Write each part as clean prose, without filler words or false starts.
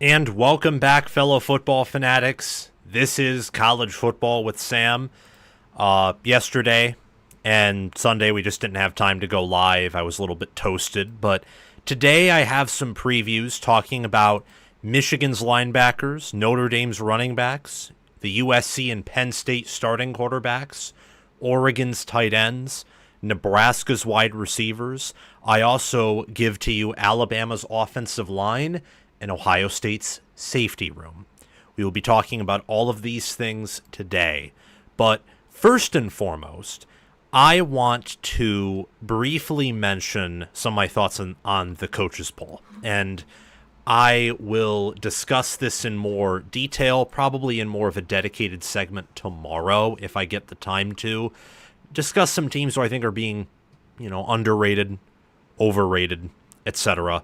And welcome back, fellow football fanatics. This is College Football with Sam. Yesterday and Sunday, we just didn't have time to go live. I was a little bit toasted. But today, I have some previews talking about Michigan's linebackers, Notre Dame's running backs, the USC and Penn State starting quarterbacks, Oregon's tight ends, Nebraska's wide receivers. I also give to you Alabama's offensive line and Ohio State's safety room. We will be talking about all of these things today. But first and foremost, I want to briefly mention some of my thoughts on the coaches poll. And I will discuss this in more detail, probably in more of a dedicated segment tomorrow if I get the time to. Discuss some teams who I think are being, underrated, overrated, etc.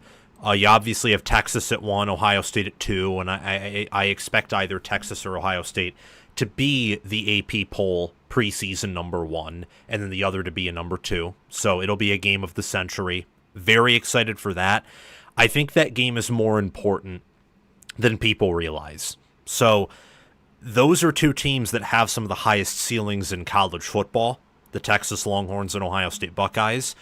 You obviously have Texas at 1, Ohio State at 2, and I expect either Texas or Ohio State to be the AP poll preseason number 1, and then the other to be a number 2. So it'll be a game of the century. Very excited for that. I think that game is more important than people realize. So those are two teams that have some of the highest ceilings in college football, the Texas Longhorns and Ohio State Buckeyes,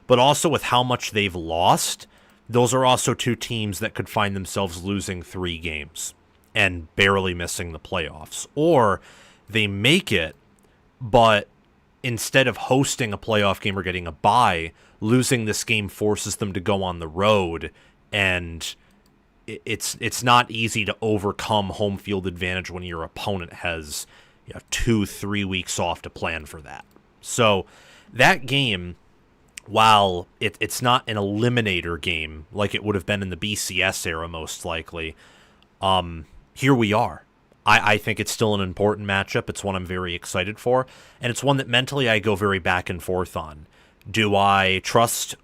but also with how much they've lost. Those are also two teams that could find themselves losing 3 games and barely missing the playoffs. Or they make it, but instead of hosting a playoff game or getting a bye, losing this game forces them to go on the road, and it's not easy to overcome home field advantage when your opponent has 2-3 weeks off to plan for that. So that game, while it's not an eliminator game like it would have been in the BCS era most likely, here we are. I think it's still an important matchup. It's one I'm very excited for, and it's one that mentally I go very back and forth on. Do I trust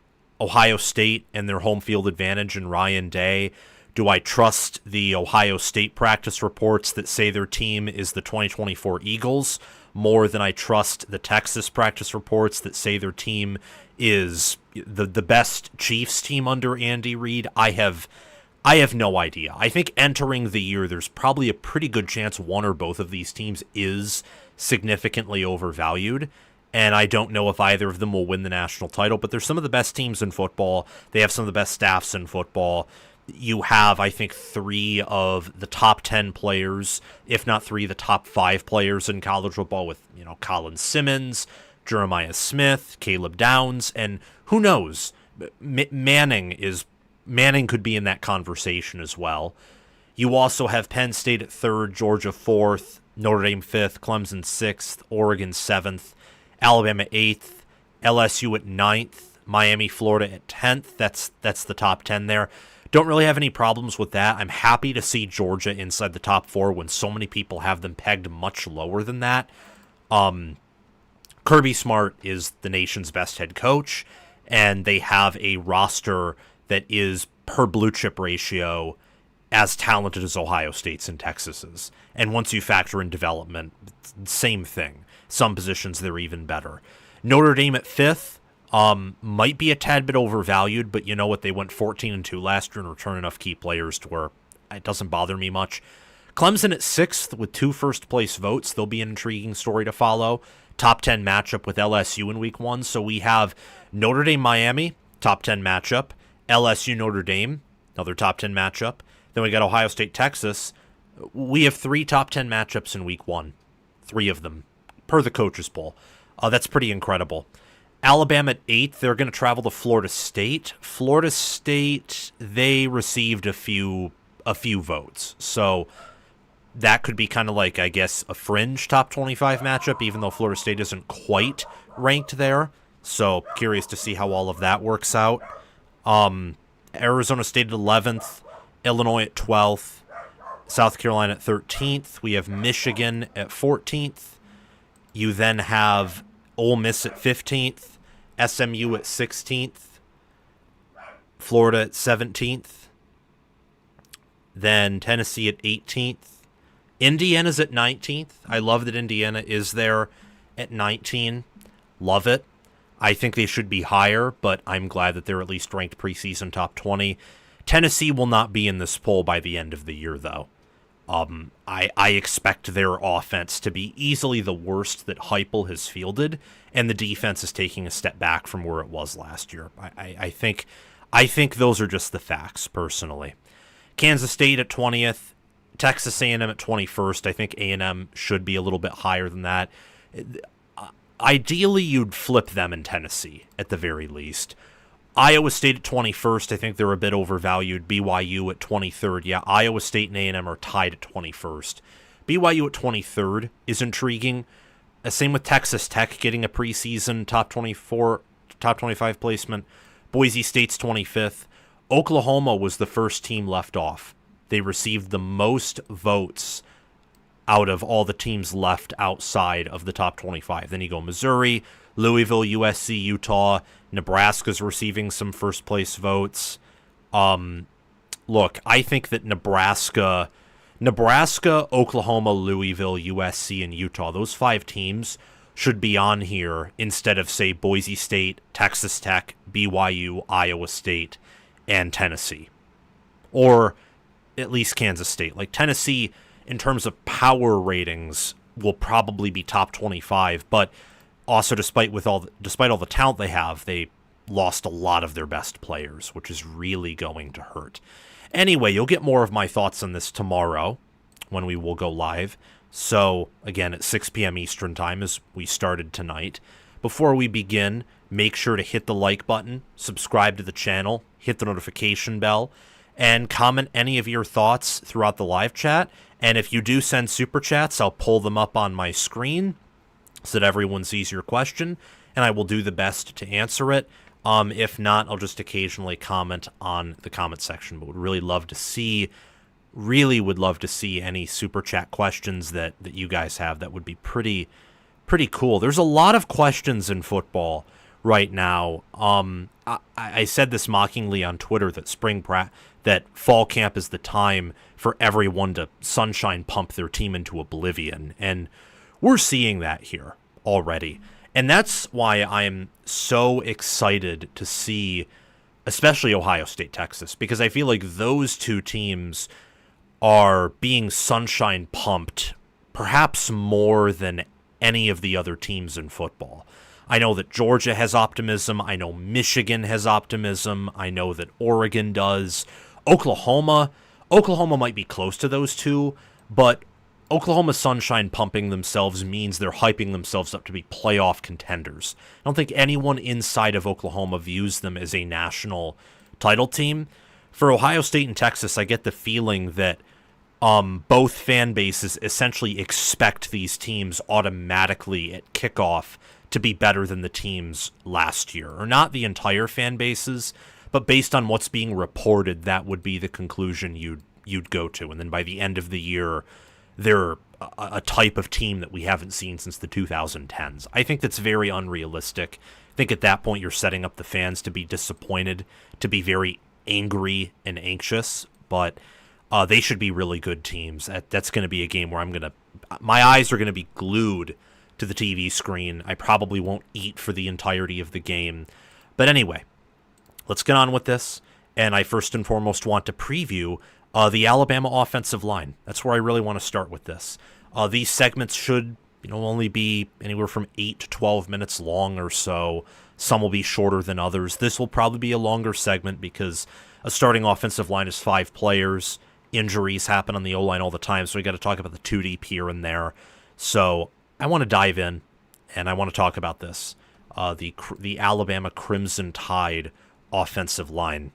Ohio State and their home field advantage and Ryan Day? Do I trust the Ohio State practice reports that say their team is the 2024 Eagles more than I trust the Texas practice reports that say their team is the best Chiefs team under Andy Reid? I have no idea. I think entering the year, there's probably a pretty good chance one or both of these teams is significantly overvalued, and I don't know if either of them will win the national title, but they're some of the best teams in football. They have some of the best staffs in football. You have, I think, 3 of the top 10 players, if not 3 of the top 5 players in college football with, Colin Simmons, Jeremiah Smith, Caleb Downs, and who knows, Manning could be in that conversation as well. You also have Penn State at 3rd, Georgia 4th, Notre Dame 5th, Clemson 6th, Oregon 7th, Alabama 8th, LSU at 9th, Miami, Florida at 10th. That's the top 10 there. Don't really have any problems with that. I'm happy to see Georgia inside the top 4 when so many people have them pegged much lower than that. Kirby Smart is the nation's best head coach, and they have a roster that is, per blue chip ratio, as talented as Ohio State's and Texas's. And once you factor in development, same thing. Some positions, they're even better. Notre Dame at 5th might be a tad bit overvalued, but you know what? They went 14-2 last year and returned enough key players to where it doesn't bother me much. Clemson at 6th with 2 first-place votes. They'll be an intriguing story to follow. Top 10 matchup with LSU in week 1. So we have Notre Dame, Miami, top 10 matchup. LSU, Notre Dame, another top 10 matchup. Then we got Ohio State, Texas. We have 3 top 10 matchups in week 1. 3 of them, per the coaches poll. That's pretty incredible. Alabama at 8th, they're going to travel to Florida State. Florida State, they received a few votes. So that could be kind of like, I guess, a fringe top 25 matchup, even though Florida State isn't quite ranked there. So curious to see how all of that works out. Arizona State at 11th, Illinois at 12th, South Carolina at 13th. We have Michigan at 14th. You then have Ole Miss at 15th, SMU at 16th, Florida at 17th, then Tennessee at 18th. Indiana's at 19th. I love that Indiana is there at 19. Love it. I think they should be higher, but I'm glad that they're at least ranked preseason top 20. Tennessee will not be in this poll by the end of the year, though. I expect their offense to be easily the worst that Heupel has fielded, and the defense is taking a step back from where it was last year. I think those are just the facts, personally. Kansas State at 20th, Texas A&M at 21st. I think A&M should be a little bit higher than that. Ideally, you'd flip them in Tennessee, at the very least. Iowa State at 21st, I think they're a bit overvalued. BYU at 23rd. Yeah, Iowa State and A&M are tied at 21st. BYU at 23rd is intriguing. Same with Texas Tech getting a preseason top 25 placement. Boise State's 25th. Oklahoma was the first team left off. They received the most votes out of all the teams left outside of the top 25. Then you go Missouri, Louisville, USC, Utah. Nebraska's receiving some first place votes. Look, I think that Nebraska, Oklahoma, Louisville, USC, and Utah, those 5 teams should be on here instead of, say, Boise State, Texas Tech, BYU, Iowa State, and Tennessee. Or at least Kansas State. Like, Tennessee, in terms of power ratings, will probably be top 25, but also, despite all the talent they have, they lost a lot of their best players, which is really going to hurt. Anyway, you'll get more of my thoughts on this tomorrow when we will go live. So, again, at 6 p.m. Eastern Time as we started tonight. Before we begin, make sure to hit the like button, subscribe to the channel, hit the notification bell, and comment any of your thoughts throughout the live chat. And if you do send super chats, I'll pull them up on my screen so that everyone sees your question, and I will do the best to answer it. If not, I'll just occasionally comment on the comment section, but would really love to see any super chat questions that you guys have. That would be pretty cool. There's a lot of questions in football right now. I said this mockingly on Twitter that fall camp is the time for everyone to sunshine pump their team into oblivion, and we're seeing that here already. And that's why I'm so excited to see, especially Ohio State, Texas, because I feel like those two teams are being sunshine pumped perhaps more than any of the other teams in football. I know that Georgia has optimism. I know Michigan has optimism. I know that Oregon does. Oklahoma might be close to those two, but Oklahoma sunshine pumping themselves means they're hyping themselves up to be playoff contenders. I don't think anyone inside of Oklahoma views them as a national title team. For Ohio State and Texas, I get the feeling that both fan bases essentially expect these teams automatically at kickoff to be better than the teams last year. Or not the entire fan bases, but based on what's being reported, that would be the conclusion you'd go to. And then by the end of the year, they're a type of team that we haven't seen since the 2010s. I think that's very unrealistic. I think at that point you're setting up the fans to be disappointed, to be very angry and anxious, but they should be really good teams. That's going to be a game where my eyes are going to be glued to the TV screen. I probably won't eat for the entirety of the game. But anyway, let's get on with this, and I first and foremost want to preview the Alabama offensive line. That's where I really want to start with this. These segments should only be anywhere from 8 to 12 minutes long or so. Some will be shorter than others. This will probably be a longer segment because a starting offensive line is 5 players. Injuries happen on the O-line all the time, so we got to talk about the 2 deep here and there. So I want to dive in, and I want to talk about this. The Alabama Crimson Tide offensive line.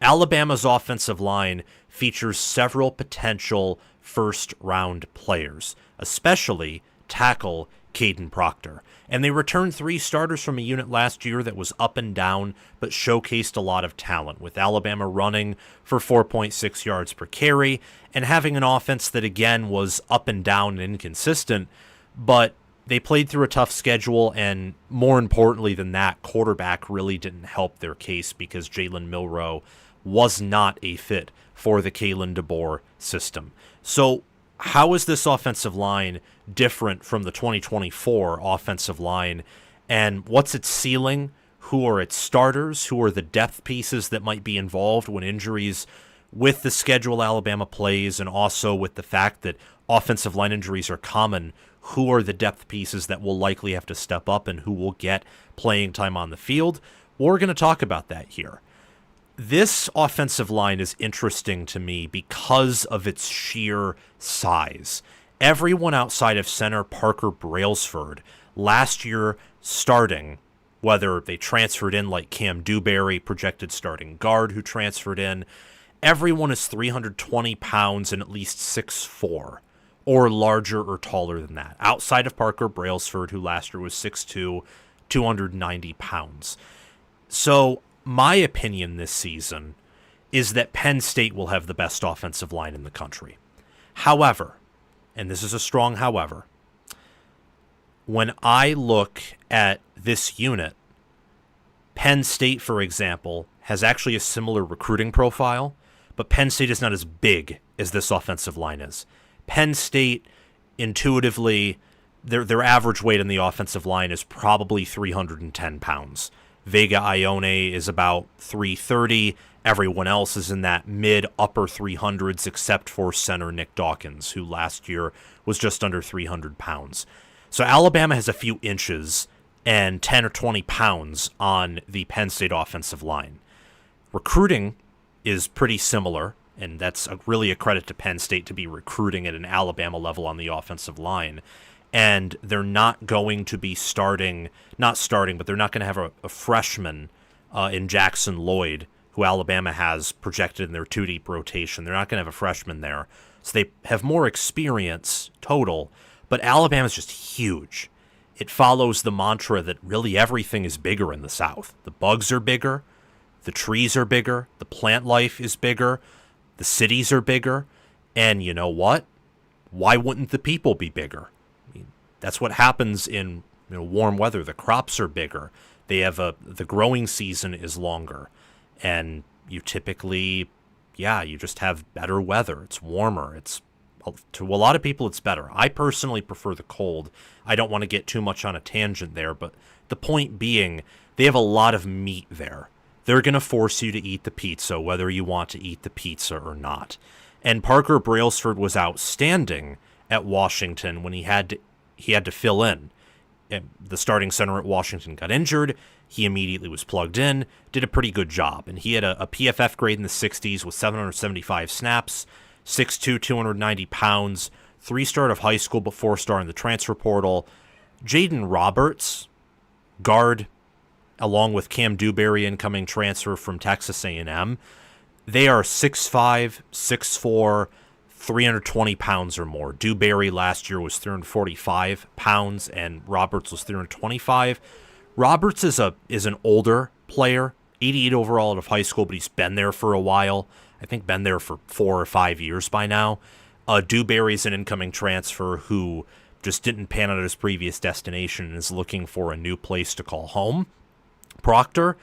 Alabama's offensive line features several potential first-round players, especially tackle Caden Proctor. And they returned 3 starters from a unit last year that was up and down, but showcased a lot of talent, with Alabama running for 4.6 yards per carry and having an offense that, again, was up and down and inconsistent, but they played through a tough schedule, and more importantly than that, quarterback really didn't help their case because Jalen Milroe was not a fit for the Kalen DeBoer system. So how is this offensive line different from the 2024 offensive line, and what's its ceiling? who are its starters, who are the depth pieces that might be involved when injuries, with the schedule Alabama plays, and also with the fact that offensive line injuries are common, who are the depth pieces that will likely have to step up and who will get playing time on the field. We're going to talk about that here. This offensive line is interesting to me because of its sheer size. Everyone outside of center Parker Brailsford last year starting, whether they transferred in like Cam Dewberry, projected starting guard who transferred in, everyone is 320 pounds and at least 6'4", or larger or taller than that, outside of Parker Brailsford, who last year was 6'2", 290 pounds. So my opinion this season is that Penn State will have the best offensive line in the country. However, and this is a strong however, when I look at this unit, Penn State, for example, has actually a similar recruiting profile, but Penn State is not as big as this offensive line is. Penn State, intuitively, their average weight in the offensive line is probably 310 pounds. Vega Ione is about 330. Everyone else is in that mid-upper 300s except for center Nick Dawkins, who last year was just under 300 pounds. So Alabama has a few inches and 10 or 20 pounds on the Penn State offensive line. Recruiting is pretty similar, and that's really a credit to Penn State to be recruiting at an Alabama level on the offensive line. And they're not going to be but they're not going to have a freshman in Jackson Lloyd, who Alabama has projected in their two-deep rotation. They're not going to have a freshman there. So they have more experience total, but Alabama's just huge. It follows the mantra that really everything is bigger in the South. The bugs are bigger, the trees are bigger, the plant life is bigger, the cities are bigger, and you know what? Why wouldn't the people be bigger? That's what happens in warm weather. The crops are bigger. They have the growing season is longer, and you typically, you just have better weather. It's warmer. To a lot of people, it's better. I personally prefer the cold. I don't want to get too much on a tangent there, but the point being, they have a lot of meat there. They're going to force you to eat the pizza, whether you want to eat the pizza or not. And Parker Brailsford was outstanding at Washington when he had to fill in. The starting center at Washington got injured. He immediately was plugged in, did a pretty good job. And he had a PFF grade in the 60s with 775 snaps, 6'2", 290 pounds, 3-star of high school but 4-star in the transfer portal. Jayden Roberts, guard, along with Cam Dewberry, incoming transfer from Texas A&M. They are 6'5", 6'4", 320 pounds or more. Dewberry last year was 345 pounds, and Roberts was 325. Roberts is an older player, 88 overall out of high school, but he's been there for a while. I think been there for 4 or 5 years by now. Dewberry's an incoming transfer who just didn't pan out at his previous destination and is looking for a new place to call home. Proctor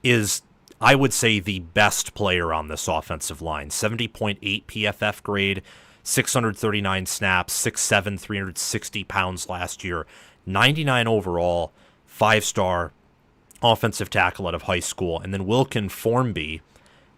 is, I would say, the best player on this offensive line. 70.8 PFF grade, 639 snaps, 6'7", 360 pounds last year, 99 overall, 5-star offensive tackle out of high school. And then Wilkin Formby,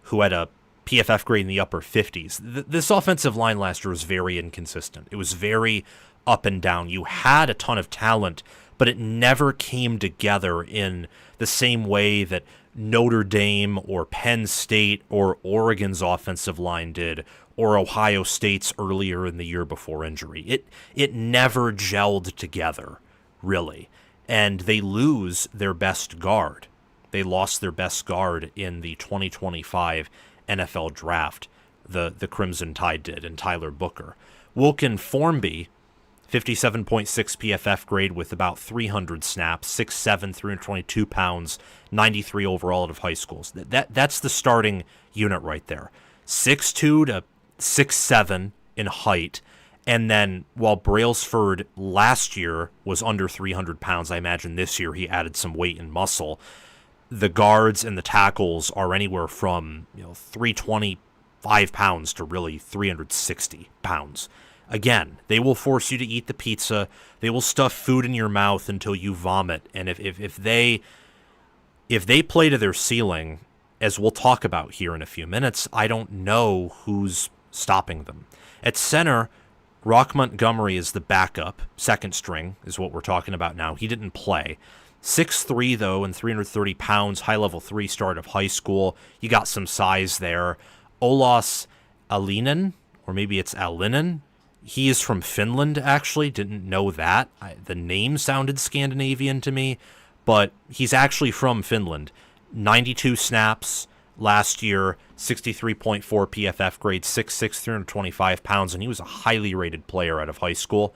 who had a PFF grade in the upper 50s. This offensive line last year was very inconsistent. It was very up and down. You had a ton of talent, but it never came together in the same way that Notre Dame or Penn State or Oregon's offensive line did, or Ohio State's earlier in the year before injury. It never gelled together, really. And they lose their best guard. They lost their best guard in the 2025 NFL draft, the Crimson Tide did, and Tyler Booker. Wilkin Formby, 57.6 PFF grade with about 300 snaps, 6'7", 322 pounds, 93 overall out of high schools. That's the starting unit right there. 6'2 to 6'7 in height. And then while Brailsford last year was under 300 pounds, I imagine this year he added some weight and muscle. The guards and the tackles are anywhere from 325 pounds to really 360 pounds. Again, they will force you to eat the pizza. They will stuff food in your mouth until you vomit. And if they if they play to their ceiling, as we'll talk about here in a few minutes, I don't know who's stopping them. At center, Rock Montgomery is the backup. Second string is what we're talking about now. He didn't play. 6'3", though, and 330 pounds, high-level 3-star out of high school. You got some size there. Olas Alinen, or maybe it's Alinen. He is from Finland, actually. Didn't know that. The name sounded Scandinavian to me, but he's actually from Finland. 92 snaps last year, 63.4 PFF grade, 6'6", 325 pounds, and he was a highly rated player out of high school.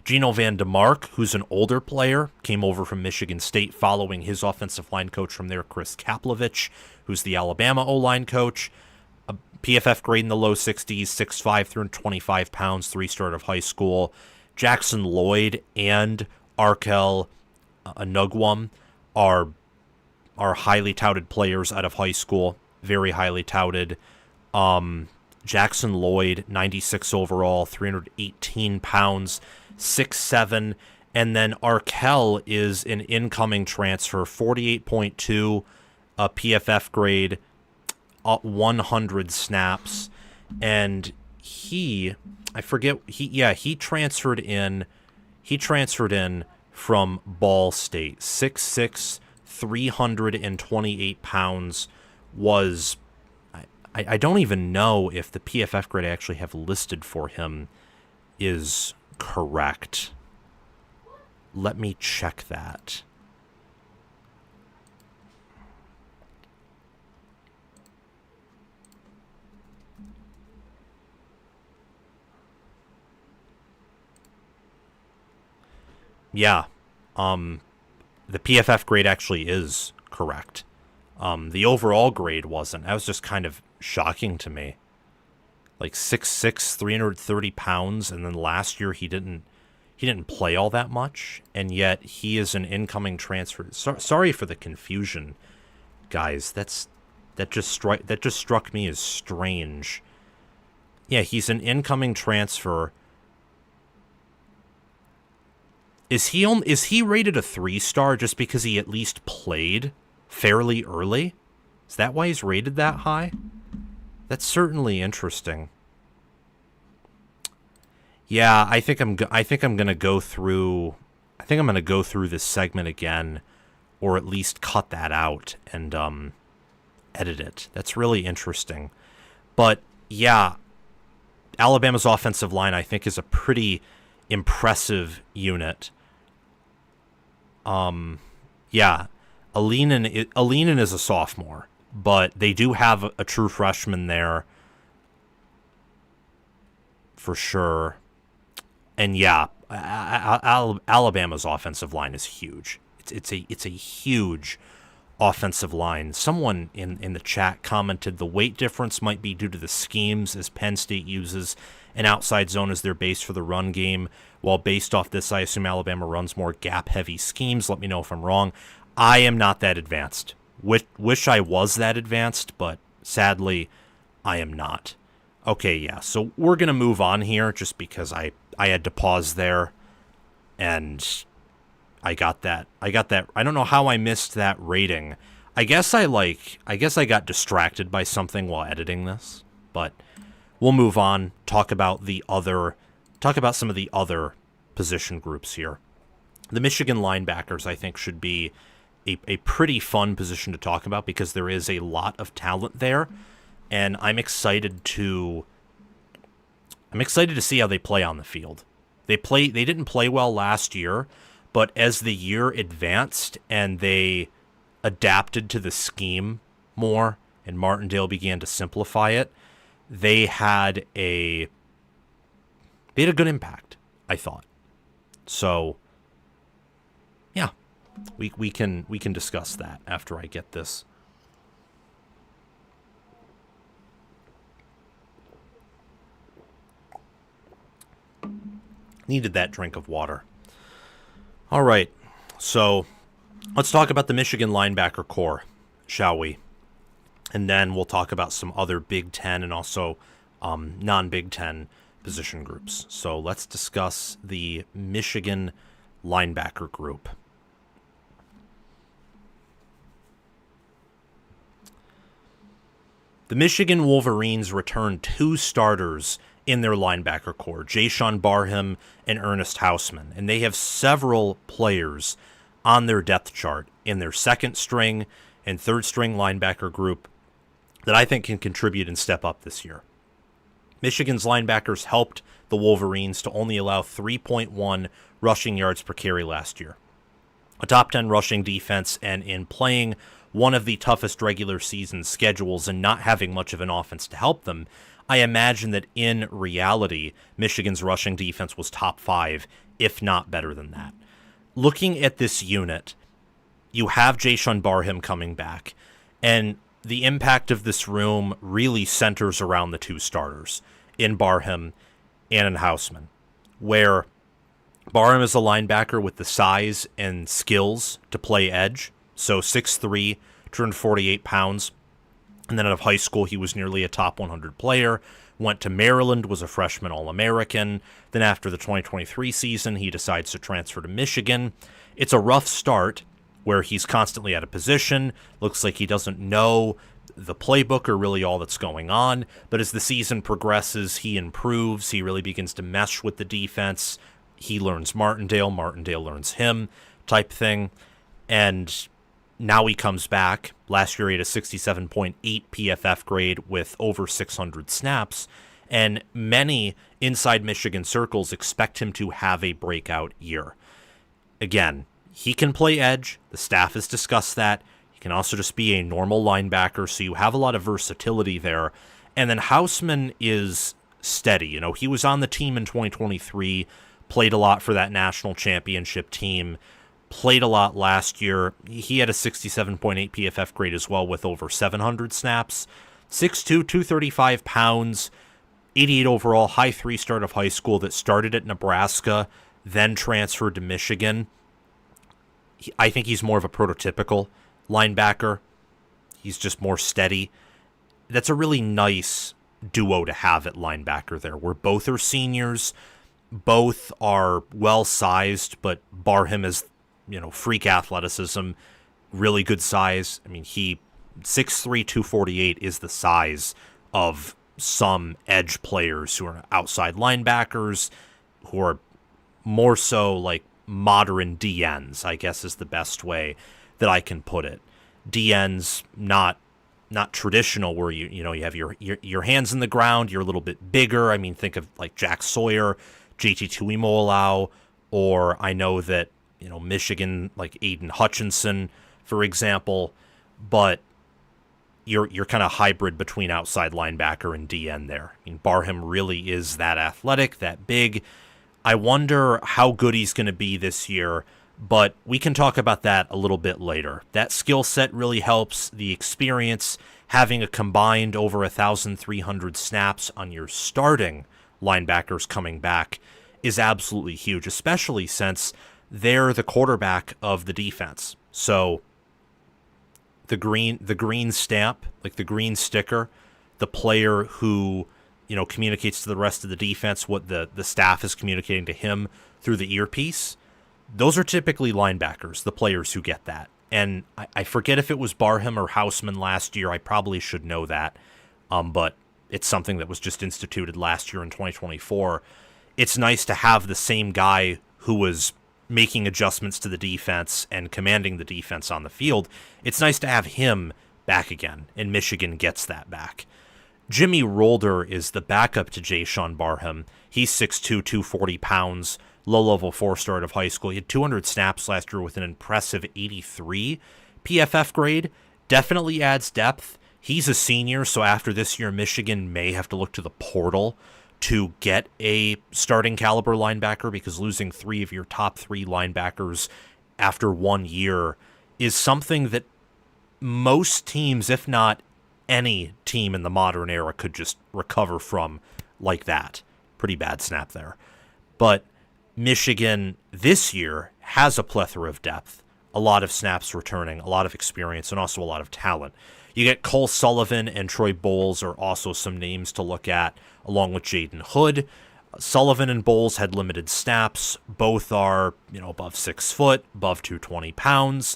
Gino Van DeMark, who's an older player, came over from Michigan State following his offensive line coach from there, Chris Kaplovich, who's the Alabama O-line coach. A PFF grade in the low 60s, 6'5", 325 pounds, 3-star out of high school. Jackson Lloyd and Arkel Anugwam are highly touted players out of high school, very highly touted. Jackson Lloyd, 96 overall, 318 pounds, 6'7", and then Arkel is an incoming transfer, 48.2 PFF grade, 100 snaps, and he transferred in from Ball State, 6'6", 328 pounds, was I don't even know if the PFF grade I actually have listed for him is correct. Let me check that. Yeah. The PFF grade actually is correct. The overall grade wasn't. That was just kind of shocking to me. Like 6'6", 330 pounds, and then last year he didn't play all that much, and yet he is an incoming transfer. Sorry for the confusion, guys. That just struck me as strange. Yeah, he's an incoming transfer. Is he rated a 3-star just because he at least played fairly early? Is that why he's rated that high? That's certainly interesting. Yeah, I think I'm gonna go through this segment again, or at least cut that out and edit it. That's really interesting. But yeah, Alabama's offensive line I think is a pretty impressive unit. Yeah, Alinen is a sophomore, but they do have a true freshman there for sure. And yeah, Alabama's offensive line is huge. It's a huge offensive line. Someone in the chat commented the weight difference might be due to the schemes, as Penn State uses an outside zone as their base for the run game. While based off this, I assume Alabama runs more gap-heavy schemes. Let me know if I'm wrong. I am not that advanced. Wish I was that advanced, but sadly, I am not. Okay, yeah, so we're going to move on here just because I had to pause there, and I got that. I don't know how I missed that rating. I guess I got distracted by something while editing this, but we'll move on, talk about some of the other position groups here. The Michigan linebackers, I think, should be a pretty fun position to talk about because there is a lot of talent there, and I'm excited to see how they play on the field. They didn't play well last year, but as the year advanced and they adapted to the scheme more and Martindale began to simplify it, they had a good impact, I thought. So yeah, we can discuss that after I get this. Needed that drink of water. All right, so let's talk about the Michigan linebacker core, shall we? And then we'll talk about some other Big Ten and also non-Big Ten position groups. So let's discuss the Michigan linebacker group. The Michigan Wolverines returned 2 starters in their linebacker core, Jayden Barham and Ernest Hausman, and they have several players on their depth chart in their second string and third string linebacker group that I think can contribute and step up this year. Michigan's linebackers helped the Wolverines to only allow 3.1 rushing yards per carry last year. A top 10 rushing defense, and in playing one of the toughest regular season schedules and not having much of an offense to help them, I imagine that in reality, Michigan's rushing defense was top 5, if not better than that. Looking at this unit, you have Jayden Barham coming back, and the impact of this room really centers around the 2 starters, in Barham and in Hausman, where Barham is a linebacker with the size and skills to play edge, so 6'3", 248 pounds, and then out of high school he was nearly a top 100 player, went to Maryland, was a freshman All-American, then after the 2023 season he decides to transfer to Michigan. It's a rough start where he's constantly out of position, looks like he doesn't know the playbook or really all that's going on, but as the season progresses, he improves, he really begins to mesh with the defense, he learns Martindale learns him, type thing, and now he comes back. Last year he had a 67.8 PFF grade with over 600 snaps, and many inside Michigan circles expect him to have a breakout year. Again, he can play edge, the staff has discussed that. He can also just be a normal linebacker, so you have a lot of versatility there. And then Hausman is steady. You know, he was on the team in 2023, played a lot for that national championship team, played a lot last year. He had a 67.8 PFF grade as well with over 700 snaps. 6'2", 235 pounds, 88 overall, high 3-star of high school that started at Nebraska, then transferred to Michigan. I think he's more of a prototypical linebacker. He's just more steady. That's a really nice duo to have at linebacker there, where both are seniors, both are well-sized, but Barham is, freak athleticism, really good size. I mean, 6'3", 248 is the size of some edge players who are outside linebackers, who are more so like modern DNs, I guess is the best way that I can put it. DNs, not traditional, where you have your hands in the ground, you're a little bit bigger. I mean, think of like Jack Sawyer, JT Tuimoloau, or I know that Michigan, like Aiden Hutchinson, for example, but you're kind of hybrid between outside linebacker and DN there. I mean, Barham really is that athletic, that big. I wonder how good he's going to be this year, but we can talk about that a little bit later. That skill set really helps. The experience, having a combined over 1,300 snaps on your starting linebackers coming back is absolutely huge, especially since they're the quarterback of the defense. So the green stamp, like the green sticker, the player who communicates to the rest of the defense what the staff is communicating to him through the earpiece, those are typically linebackers, the players who get that. And I forget if it was Barham or Hausman last year. I probably should know that, but it's something that was just instituted last year in 2024. It's nice to have the same guy who was making adjustments to the defense and commanding the defense on the field. It's nice to have him back again, and Michigan gets that back. Jimmy Rolder is the backup to Jayden Barham. He's 6'2", 240 pounds, low-level 4-star out of high school. He had 200 snaps last year with an impressive 83 PFF grade. Definitely adds depth. He's a senior, so after this year, Michigan may have to look to the portal to get a starting caliber linebacker, because losing 3 of your top 3 linebackers after 1 year is something that most teams, if not any team in the modern era, could just recover from like that. Pretty bad snap there. But Michigan this year has a plethora of depth, a lot of snaps returning, a lot of experience, and also a lot of talent. You get Cole Sullivan and Troy Bowles are also some names to look at, along with Jayden Hood. Sullivan and Bowles had limited snaps. Both are, above 6 foot, above 220 pounds.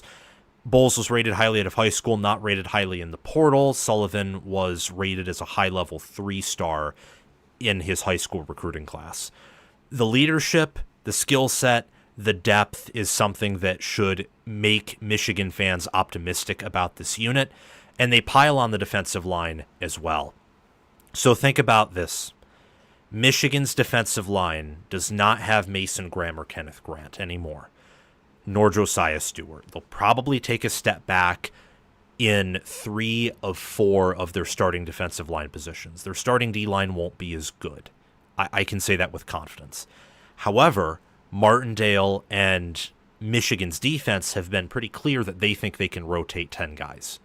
Bowles was rated highly out of high school, not rated highly in the portal. Sullivan was rated as a high-level 3-star in his high school recruiting class. The leadership, the skill set, the depth is something that should make Michigan fans optimistic about this unit, and they pile on the defensive line as well. So think about this. Michigan's defensive line does not have Mason Graham or Kenneth Grant anymore, nor Josiah Stewart. They'll probably take a step back in 3 of 4 of their starting defensive line positions. Their starting D-line won't be as good. I can say that with confidence. However, Martindale and Michigan's defense have been pretty clear that they think they can rotate 10 guys.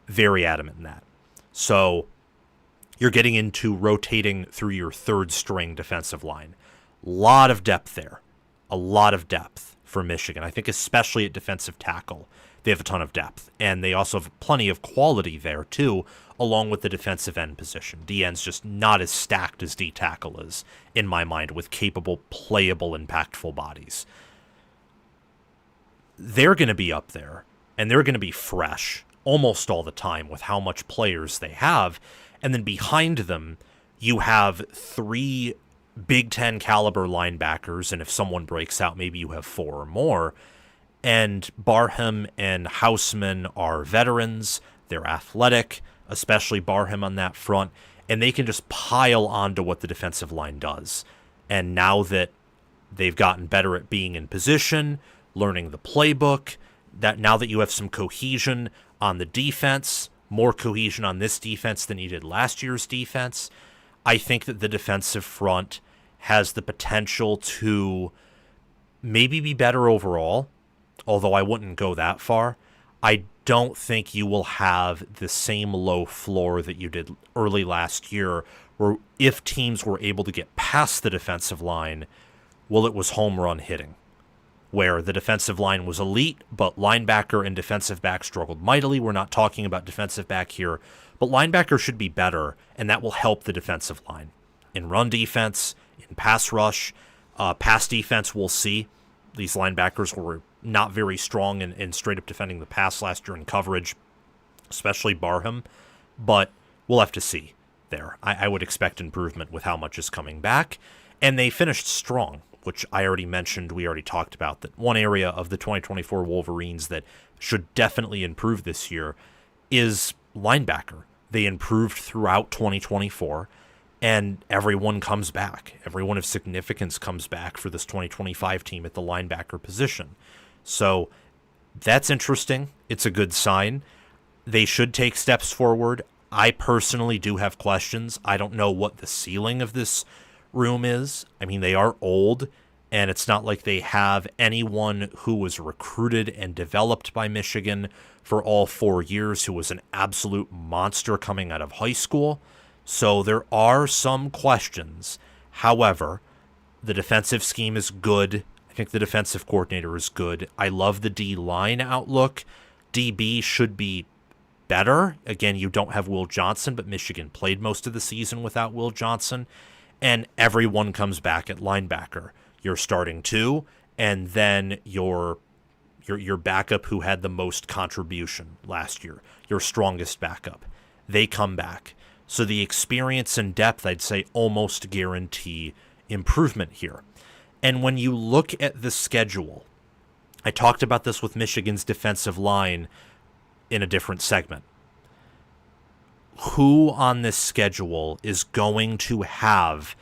Very adamant in that. So you're getting into rotating through your 3rd string defensive line. A lot of depth there. A lot of depth for Michigan. I think especially at defensive tackle, they have a ton of depth. And they also have plenty of quality there, too, along with the defensive end position. D-end's just not as stacked as D-tackle is, in my mind, with capable, playable, impactful bodies. They're going to be up there, and they're going to be fresh almost all the time with how much players they have. And then behind them, you have 3 Big Ten caliber linebackers, and if someone breaks out, maybe you have 4 or more. And Barham and Houseman are veterans. They're athletic, especially Barham on that front, and they can just pile onto what the defensive line does. And now that they've gotten better at being in position, learning the playbook, that now that you have some cohesion on the defense, more cohesion on this defense than you did last year's defense, I think that the defensive front has the potential to maybe be better overall, although I wouldn't go that far. I don't think you will have the same low floor that you did early last year, where if teams were able to get past the defensive line, well, it was home run hitting, where the defensive line was elite, but linebacker and defensive back struggled mightily. We're not talking about defensive back here, but linebacker should be better, and that will help the defensive line. In run defense, in pass rush, pass defense, we'll see. These linebackers were not very strong in straight up defending the pass last year in coverage, especially Barham, but we'll have to see there. I would expect improvement with how much is coming back, and they finished strong, which I already mentioned, we already talked about, that one area of the 2024 Wolverines that should definitely improve this year is linebacker. They improved throughout 2024, and everyone comes back. Everyone of significance comes back for this 2025 team at the linebacker position. So that's interesting. It's a good sign. They should take steps forward. I personally do have questions. I don't know what the ceiling of this room is. I mean, they are old, and it's not like they have anyone who was recruited and developed by Michigan for all 4 years who was an absolute monster coming out of high school. So there are some questions. However, the defensive scheme is good. I think the defensive coordinator is good. I love the D-line outlook. DB should be better. Again, you don't have Will Johnson, but Michigan played most of the season without Will Johnson. And everyone comes back at linebacker. You're starting 2, and then your backup who had the most contribution last year, your strongest backup. They come back. So the experience and depth, I'd say, almost guarantee improvement here. And when you look at the schedule, I talked about this with Michigan's defensive line in a different segment. Who on this schedule is going to have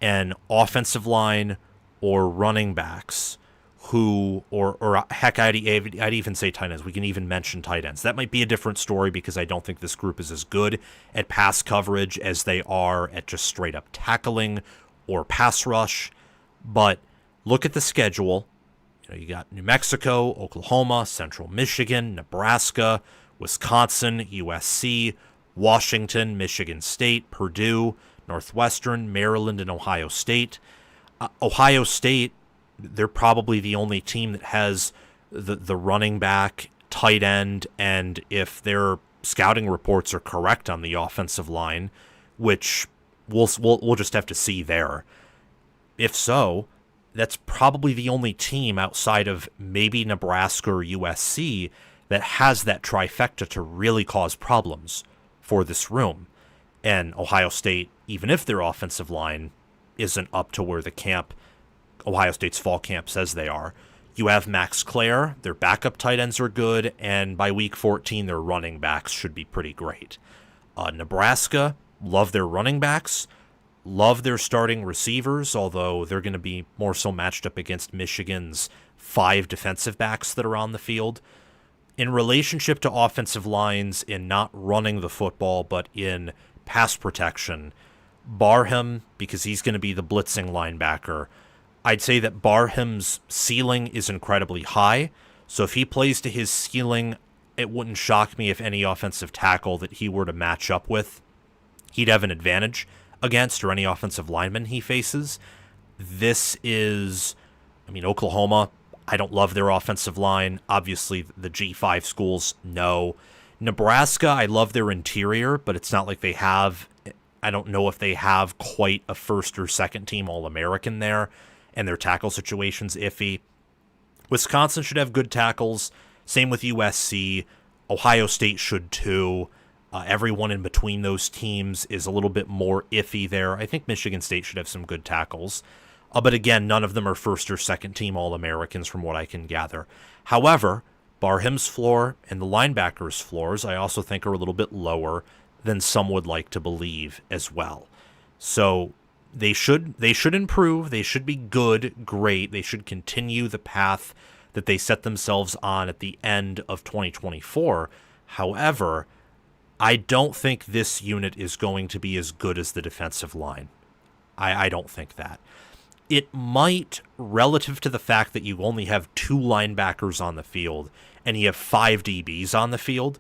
an offensive line or running backs who, or heck, I'd even say tight ends. We can even mention tight ends. That might be a different story because I don't think this group is as good at pass coverage as they are at just straight up tackling or pass rush. But look at the schedule. You got New Mexico, Oklahoma, Central Michigan, Nebraska, Wisconsin, USC, Washington, Michigan State, Purdue, Northwestern, Maryland, and Ohio State. Ohio State, they're probably the only team that has the running back, tight end, and if their scouting reports are correct on the offensive line, which we'll just have to see there. If so, that's probably the only team outside of maybe Nebraska or USC that has that trifecta to really cause problems for this room. And Ohio State, even if their offensive line isn't up to where Ohio State's fall camp says they are, you have Max Clare, their backup tight ends are good, and by week 14, their running backs should be pretty great. Nebraska, love their running backs, love their starting receivers, although they're going to be more so matched up against Michigan's 5 defensive backs that are on the field. In relationship to offensive lines in not running the football, but in pass protection, Barham, because he's going to be the blitzing linebacker, I'd say that Barham's ceiling is incredibly high. So if he plays to his ceiling, it wouldn't shock me if any offensive tackle that he were to match up with, he'd have an advantage against, or any offensive lineman he faces. Oklahoma, I don't love their offensive line. Obviously, the G5 schools, no. Nebraska, I love their interior, but it's not like I don't know if they have quite a first or second team All-American there, and their tackle situation's iffy. Wisconsin should have good tackles. Same with USC. Ohio State should too. Everyone in between those teams is a little bit more iffy there. I think Michigan State should have some good tackles. But again, none of them are first or second team All-Americans from what I can gather. However, Barham's floor and the linebackers' floors I also think are a little bit lower than some would like to believe as well. So they should improve. They should be good, great. They should continue the path that they set themselves on at the end of 2024. However, I don't think this unit is going to be as good as the defensive line. I don't think that. It might, relative to the fact that you only have 2 linebackers on the field and you have 5 DBs on the field,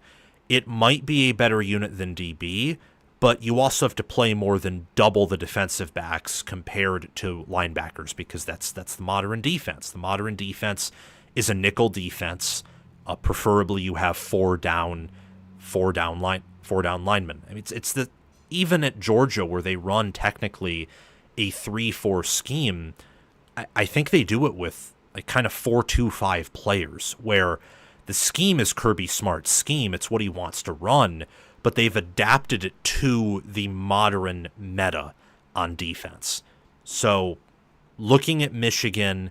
it might be a better unit than DB, but you also have to play more than double the defensive backs compared to linebackers, because that's the modern defense. The modern defense is a nickel defense. Preferably you have four down linemen. I mean, it's even at Georgia, where they run technically a 3-4 scheme, I think they do it with like kind of 4-2-5 players, where the scheme is Kirby Smart's scheme. It's what he wants to run, but they've adapted it to the modern meta on defense. So looking at Michigan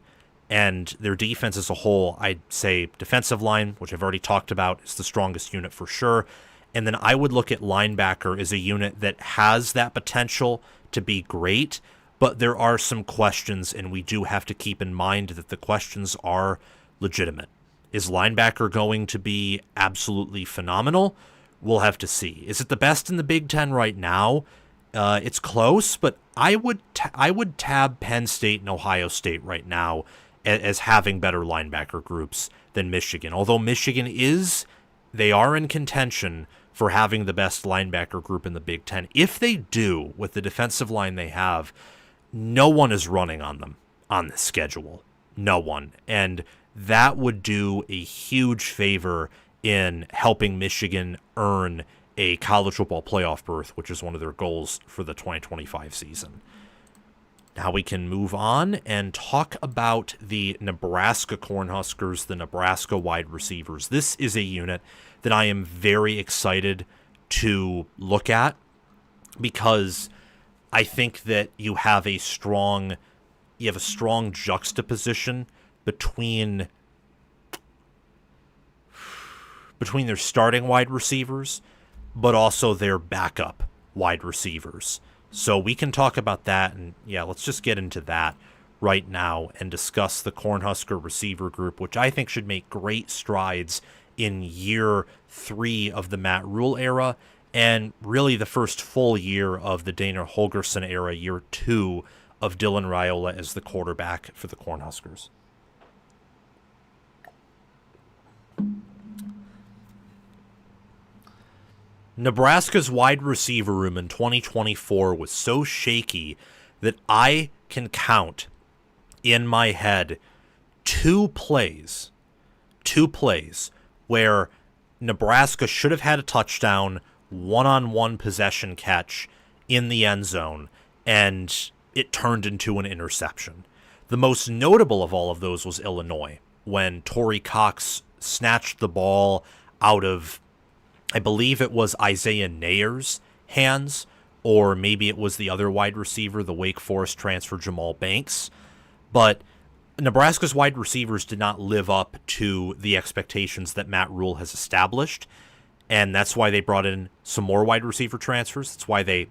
and their defense as a whole, I'd say defensive line, which I've already talked about, is the strongest unit for sure. And then I would look at linebacker as a unit that has that potential to be great, but there are some questions, and we do have to keep in mind that the questions are legitimate. Is linebacker going to be absolutely phenomenal? We'll have to see. Is it the best in the Big Ten right now? It's close, but I would tab Penn State and Ohio State right now as having better linebacker groups than Michigan. Although Michigan they are in contention for having the best linebacker group in the Big Ten. If they do, with the defensive line they have, no one is running on them on the schedule. No one. And that would do a huge favor in helping Michigan earn a college football playoff berth, which is one of their goals for the 2025 season. Now we can move on and talk about the Nebraska Cornhuskers, the Nebraska wide receivers. This is a unit that I am very excited to look at, because I think that you have a strong juxtaposition between their starting wide receivers, but also their backup wide receivers. So we can talk about that, and let's just get into that right now and discuss the Cornhusker receiver group, which I think should make great strides in year 3 of the Matt Rule era, and really the first full year of the Dana Holgorsen era, year 2 of Dylan Raiola as the quarterback for the Cornhuskers. Nebraska's wide receiver room in 2024 was so shaky that I can count in my head two plays where Nebraska should have had a touchdown, one-on-one possession catch in the end zone, and it turned into an interception. The most notable of all of those was Illinois, when Torrey Cox snatched the ball out of, I believe it was Isaiah Nayer's hands, or maybe it was the other wide receiver, the Wake Forest transfer Jamal Banks. But Nebraska's wide receivers did not live up to the expectations that Matt Rule has established, and that's why they brought in some more wide receiver transfers. That's why they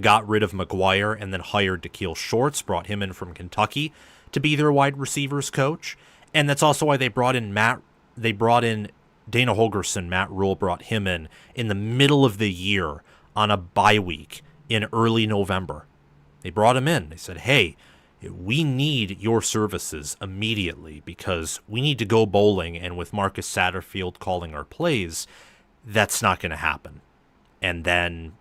got rid of McGuire and then hired Da'Keil Shorts, brought him in from Kentucky to be their wide receivers coach. And that's also why they brought in Dana Holgorsen. Matt Rule brought him in the middle of the year on a bye week in early November. They brought him in. They said, hey, we need your services immediately because we need to go bowling, and with Marcus Satterfield calling our plays, that's not going to happen. And then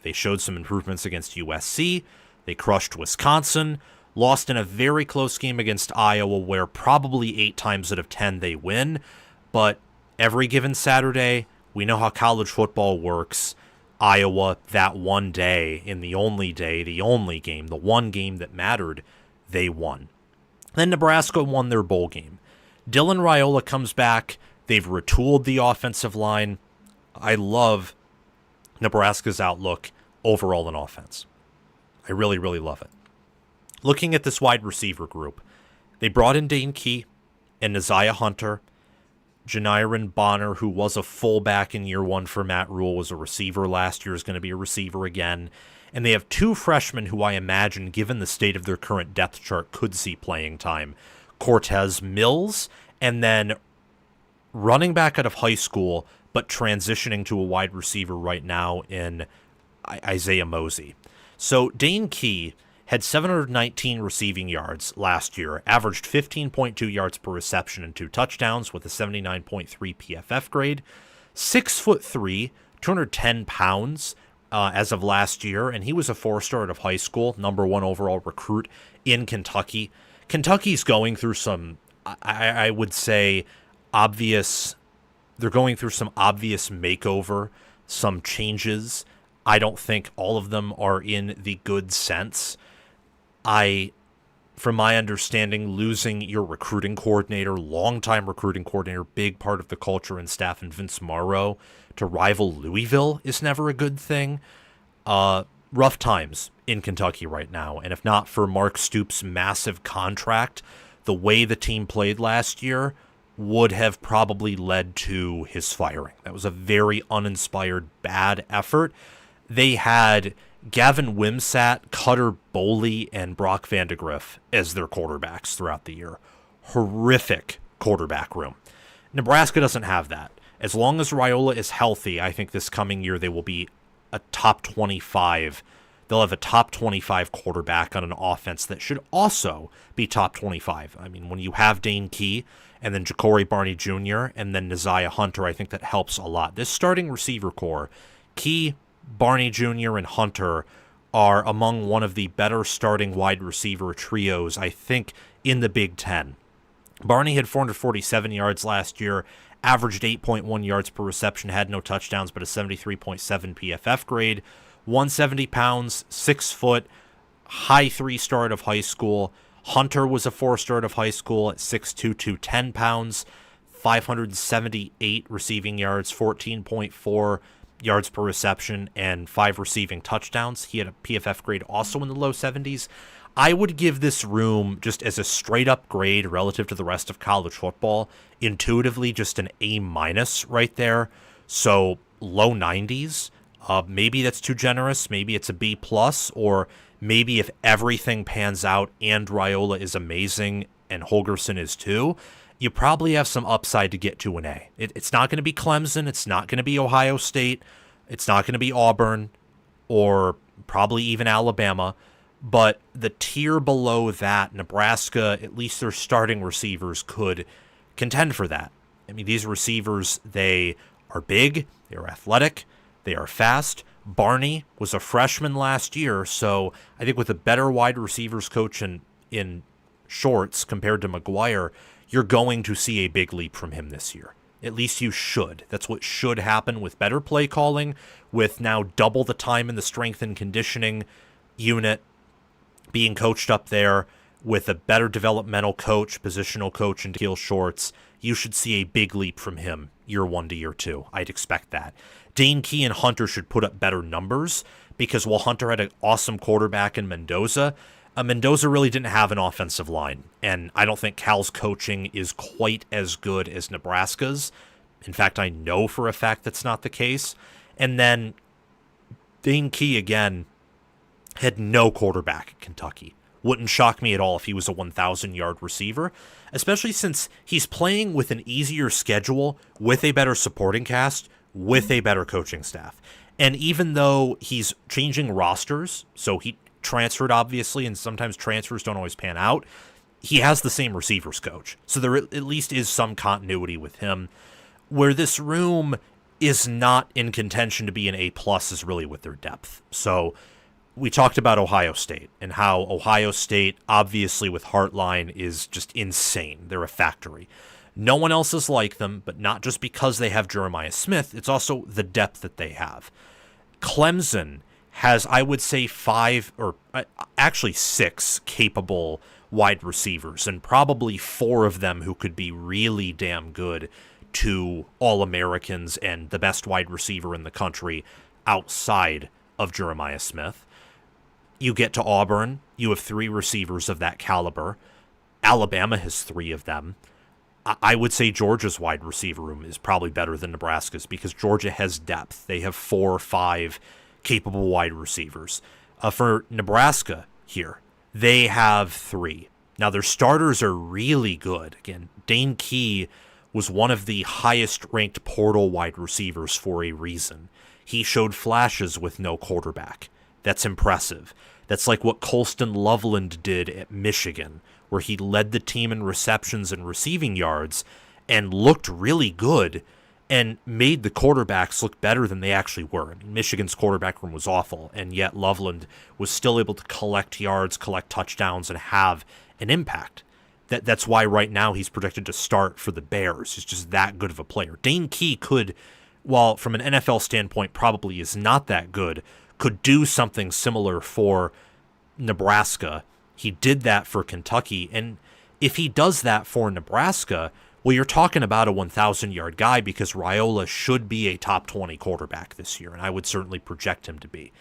they showed some improvements against USC. They crushed Wisconsin, lost in a very close game against Iowa where probably 8 times out of 10 they win. But every given Saturday, we know how college football works. Iowa, that one day, the only game, the one game that mattered, they won. Then Nebraska won their bowl game. Dylan Raiola comes back. They've retooled the offensive line. I love Nebraska's outlook overall in offense. I really, really love it. Looking at this wide receiver group, they brought in Dane Key and Neziah Hunter. Janiran Bonner, who was a fullback in year one for Matt Rule, was a receiver last year, is going to be a receiver again. And they have 2 freshmen who I imagine, given the state of their current depth chart, could see playing time. Cortez Mills, and then running back out of high school, but transitioning to a wide receiver right now in Isaiah Mosey. So Dane Key had 719 receiving yards last year, averaged 15.2 yards per reception and 2 touchdowns with a 79.3 PFF grade, 6'3", 210 pounds as of last year, and he was a 4-star out of high school, number 1 overall recruit in Kentucky. Kentucky's going through some, I would say, they're going through some obvious makeover, some changes. I don't think all of them are in the good sense. From my understanding, losing your recruiting coordinator, longtime recruiting coordinator, big part of the culture and staff, and Vince Morrow to rival Louisville is never a good thing. Rough times in Kentucky right now. And if not for Mark Stoops' massive contract, the way the team played last year would have probably led to his firing. That was a very uninspired, bad effort. They had Gavin Wimsatt, Cutter Boley, and Brock Vandegrift as their quarterbacks throughout the year. Horrific quarterback room. Nebraska doesn't have that. As long as Raiola is healthy, I think this coming year they will be a top 25. They'll have a top 25 quarterback on an offense that should also be top 25. I mean, when you have Dane Key and then Ja'Cory Barney Jr. and then Neziah Hunter, I think that helps a lot. This starting receiver core, Key, Barney Jr., and Hunter, are among one of the better starting wide receiver trios, I think, in the Big Ten. Barney had 447 yards last year, averaged 8.1 yards per reception, had no touchdowns, but a 73.7 PFF grade, 170 pounds, 6 foot, high 3-star out of high school. Hunter was a 4-star out of high school at 6'2", 210 pounds, 578 receiving yards, 14.4 yards per reception, and 5 receiving touchdowns. He had a PFF grade also in the low 70s. I would give this room, just as a straight-up grade relative to the rest of college football, intuitively just an A- right there. So low 90s. Maybe that's too generous. Maybe it's a B+, or maybe if everything pans out and Raiola is amazing and Holgorsen is too, you probably have some upside to get to an A. It's not going to be Clemson. It's not going to be Ohio State. It's not going to be Auburn or probably even Alabama. But the tier below that, Nebraska, at least their starting receivers could contend for that. I mean, these receivers, they are big, they are athletic, they are fast. Barney was a freshman last year, so I think with a better wide receivers coach in Shorts compared to McGuire, you're going to see a big leap from him this year. At least you should. That's what should happen with better play calling, with now double the time in the strength and conditioning unit being coached up there, with a better developmental coach, positional coach, and Teal Shorts, you should see a big leap from him year 1 to year 2. I'd expect that. Dane Key and Hunter should put up better numbers because while Hunter had an awesome quarterback in Mendoza, Mendoza really didn't have an offensive line, and I don't think Cal's coaching is quite as good as Nebraska's. In fact, I know for a fact that's not the case. And then Dane Key, again, had no quarterback at Kentucky. Wouldn't shock me at all if he was a 1,000-yard receiver, especially since he's playing with an easier schedule, with a better supporting cast, with a better coaching staff. And even though he's changing rosters, so he transferred, obviously, and sometimes transfers don't always pan out, he has the same receivers coach. So there at least is some continuity with him. Where this room is not in contention to be an A+ is really with their depth. So we talked about Ohio State and how Ohio State, obviously with Hartline, is just insane. They're a factory. No one else is like them, but not just because they have Jeremiah Smith. It's also the depth that they have. Clemson has, I would say, 5 or actually 6 capable wide receivers, and probably 4 of them who could be really damn good to All-Americans and the best wide receiver in the country outside of Jeremiah Smith. You get to Auburn, you have 3 receivers of that caliber. Alabama has 3 of them. I would say Georgia's wide receiver room is probably better than Nebraska's because Georgia has depth. They have 4 or 5 capable wide receivers. For Nebraska here, they have 3. Now, their starters are really good. Again, Dane Key was one of the highest-ranked portal wide receivers for a reason. He showed flashes with no quarterback. That's impressive. That's like what Colston Loveland did at Michigan, where he led the team in receptions and receiving yards and looked really good and made the quarterbacks look better than they actually were. I mean, Michigan's quarterback room was awful, and yet Loveland was still able to collect yards, collect touchdowns, and have an impact. That's why right now he's projected to start for the Bears. He's just that good of a player. Dane Key could, while from an NFL standpoint probably is not that good, could do something similar for Nebraska. He did that for Kentucky, and if he does that for Nebraska, well, you're talking about a 1,000-yard guy because Raiola should be a top 20 quarterback this year, and I would certainly project him to be.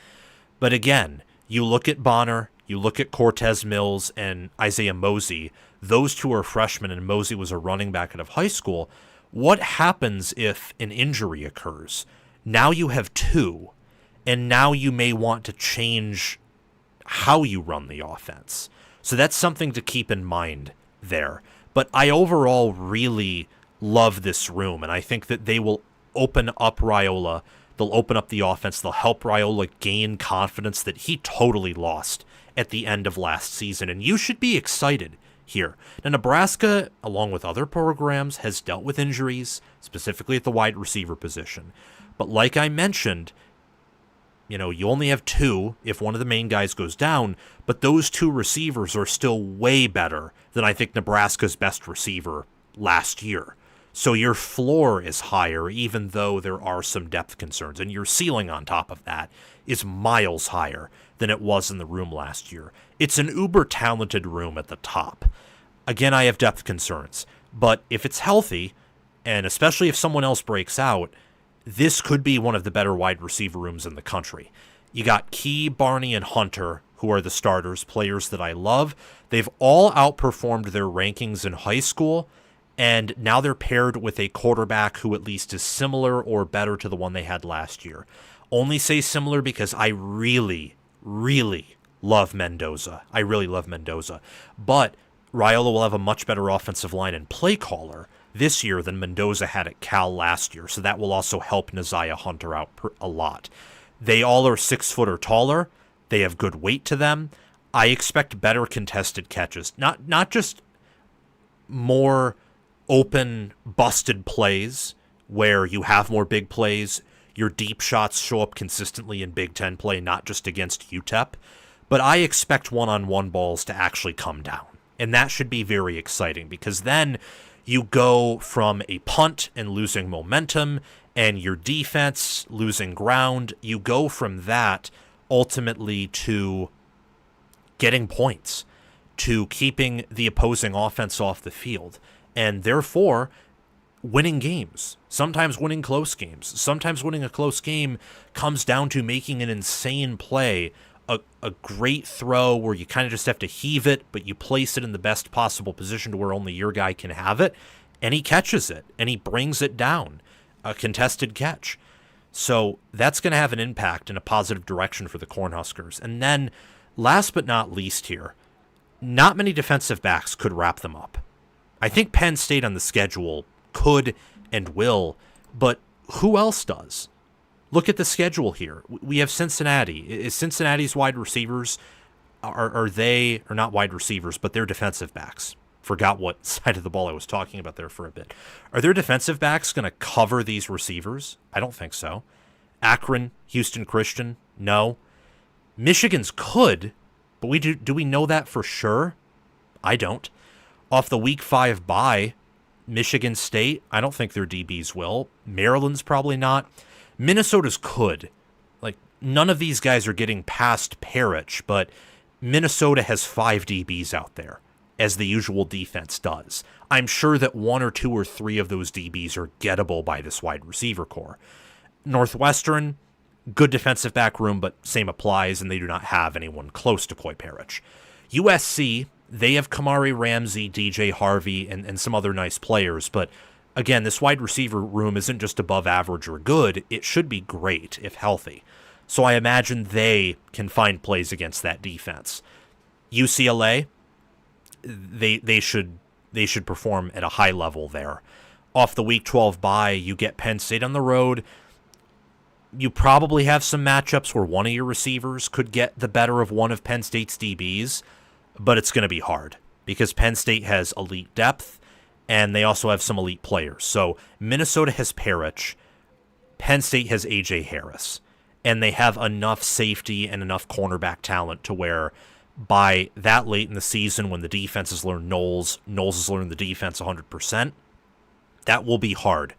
But again, you look at Bonner, you look at Cortez Mills and Isaiah Mosey. Those 2 are freshmen, and Mosey was a running back out of high school. What happens if an injury occurs? Now you have 2, and now you may want to change how you run the offense. So that's something to keep in mind there. But I overall really love this room, and I think that they will open up Raiola. They'll open up the offense. They'll help Raiola gain confidence that he totally lost at the end of last season, and you should be excited here. Now, Nebraska, along with other programs, has dealt with injuries, specifically at the wide receiver position. But like I mentioned, you only have 2 if one of the main guys goes down, but those 2 receivers are still way better than I think Nebraska's best receiver last year. So your floor is higher, even though there are some depth concerns, and your ceiling on top of that is miles higher than it was in the room last year. It's an uber-talented room at the top. Again, I have depth concerns, but if it's healthy, and especially if someone else breaks out, this could be one of the better wide receiver rooms in the country. You got Key, Barney, and Hunter, who are the starters, players that I love. They've all outperformed their rankings in high school, and now they're paired with a quarterback who at least is similar or better to the one they had last year. Only say similar because I really, really love Mendoza. I really love Mendoza. But Raiola will have a much better offensive line and play caller this year than Mendoza had at Cal last year, so that will also help Neziah Hunter out a lot. They all are 6 foot or taller. They have good weight to them. I expect better contested catches, not just more open, busted plays where you have more big plays. Your deep shots show up consistently in Big Ten play, not just against UTEP. But I expect one-on-one balls to actually come down, and that should be very exciting because then you go from a punt and losing momentum and your defense losing ground. You go from that ultimately to getting points. to keeping the opposing offense off the field, and therefore winning games, sometimes winning close games. Sometimes winning a close game comes down to making an insane play, a great throw where you kind of just have to heave it, but you place it in the best possible position to where only your guy can have it, and he catches it, and he brings it down, a contested catch. So that's going to have an impact in a positive direction for the Cornhuskers. And then, last but not least here, not many defensive backs could wrap them up. I think Penn State on the schedule could and will, but who else does? Look at the schedule here. We have Cincinnati. Is Cincinnati's wide receivers, are they, or not wide receivers, but they're defensive backs. Forgot what side of the ball I was talking about there for a bit. Are their defensive backs going to cover these receivers? I don't think so. Akron, Houston Christian, no. Michigan's could, but do we know that for sure? I don't. Off the Week 5 bye, Michigan State, I don't think their DBs will. Maryland's probably not. Minnesota's could. Like, none of these guys are getting past Parrish, but Minnesota has 5 DBs out there, as the usual defense does. I'm sure that 1 or 2 or 3 of those DBs are gettable by this wide receiver core. Northwestern, good defensive back room, but same applies, and they do not have anyone close to Coy Parrish. USC, they have Kamari Ramsey, DJ Harvey, and some other nice players, but again, this wide receiver room isn't just above average or good. It should be great if healthy. So I imagine they can find plays against that defense. UCLA, they should perform at a high level there. Off the Week 12 bye, you get Penn State on the road. You probably have some matchups where one of your receivers could get the better of one of Penn State's DBs, but it's going to be hard because Penn State has elite depth, and they also have some elite players. So Minnesota has Parrish, Penn State has A.J. Harris, and they have enough safety and enough cornerback talent to where by that late in the season when the defense has learned Knowles has learned the defense 100%, that will be hard.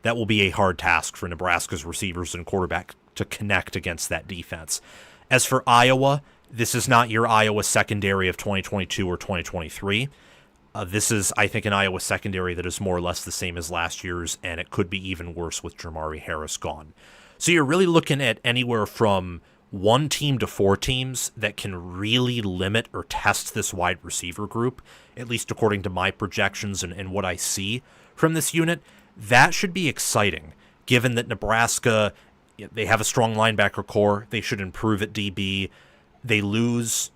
That will be a hard task for Nebraska's receivers and quarterback to connect against that defense. As for Iowa, this is not your Iowa secondary of 2022 or 2023. This is, I think, an Iowa secondary that is more or less the same as last year's, and it could be even worse with Jermari Harris gone. So you're really looking at anywhere from 1 team to 4 teams that can really limit or test this wide receiver group, at least according to my projections and what I see from this unit. That should be exciting, given that Nebraska, they have a strong linebacker core. They should improve at DB. They lose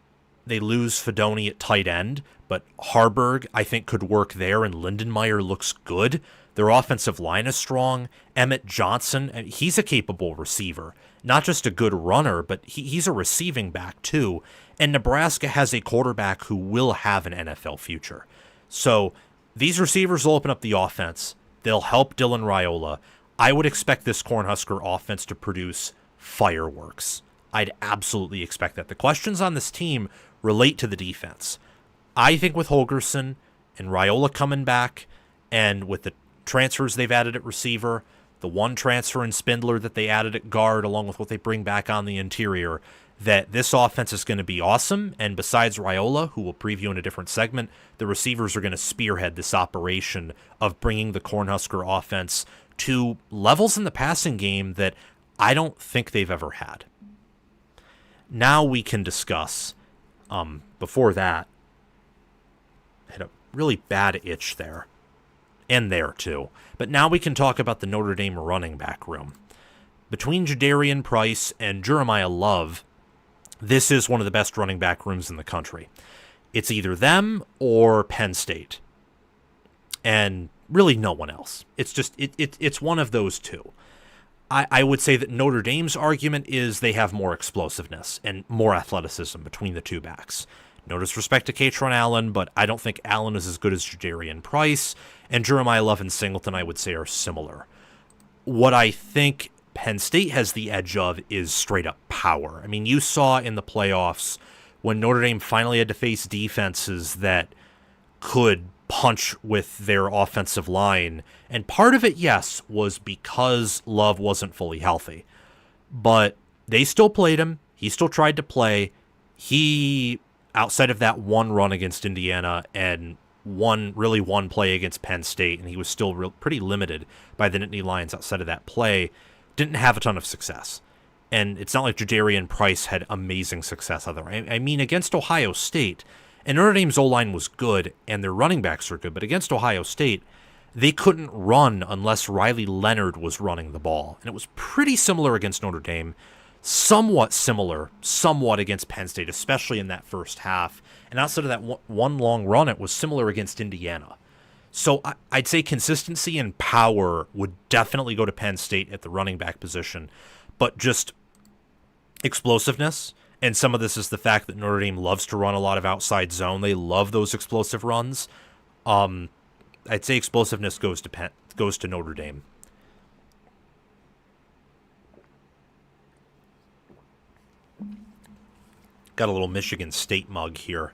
Fedoni at tight end, but Harburg, I think, could work there, and Lindenmeyer looks good. Their offensive line is strong. Emmett Johnson, he's a capable receiver. Not just a good runner, but he's a receiving back, too. And Nebraska has a quarterback who will have an NFL future. So these receivers will open up the offense. They'll help Dylan Raiola. I would expect this Cornhusker offense to produce fireworks. I'd absolutely expect that. The questions on this team relate to the defense. I think with Holgorsen and Raiola coming back, and with the transfers they've added at receiver, the one transfer in Spindler that they added at guard, along with what they bring back on the interior, that this offense is going to be awesome. And besides Raiola, who we'll preview in a different segment, the receivers are going to spearhead this operation of bringing the Cornhusker offense to levels in the passing game that I don't think they've ever had. Now we can discuss, before that, I had a really bad itch there, and there too. But now we can talk about the Notre Dame running back room. Between Jadarian Price and Jeremiah Love, this is one of the best running back rooms in the country. It's either them or Penn State, and really no one else. It's just it's one of those two. I would say that Notre Dame's argument is they have more explosiveness and more athleticism between the two backs. No disrespect to Katron Allen, but I don't think Allen is as good as Jadarian Price, and Jeremiah Love and Singleton, I would say, are similar. What I think Penn State has the edge of is straight-up power. I mean, you saw in the playoffs when Notre Dame finally had to face defenses that could punch with their offensive line, and part of it, yes, was because Love wasn't fully healthy. But they still played him. He still tried to play. outside of that one run against Indiana and one play against Penn State, and he was still pretty limited by the Nittany Lions outside of that play, didn't have a ton of success. And it's not like Jadarian Price had amazing success either. I mean, against Ohio State, and Notre Dame's O-line was good, and their running backs are good, but against Ohio State, they couldn't run unless Riley Leonard was running the ball. And it was pretty similar against Notre Dame, somewhat against Penn State, especially in that first half. And outside of that one long run, it was similar against Indiana. So I'd say consistency and power would definitely go to Penn State at the running back position, but just explosiveness. And some of this is the fact that Notre Dame loves to run a lot of outside zone. They love those explosive runs. I'd say explosiveness goes to Notre Dame. Got a little Michigan State mug here.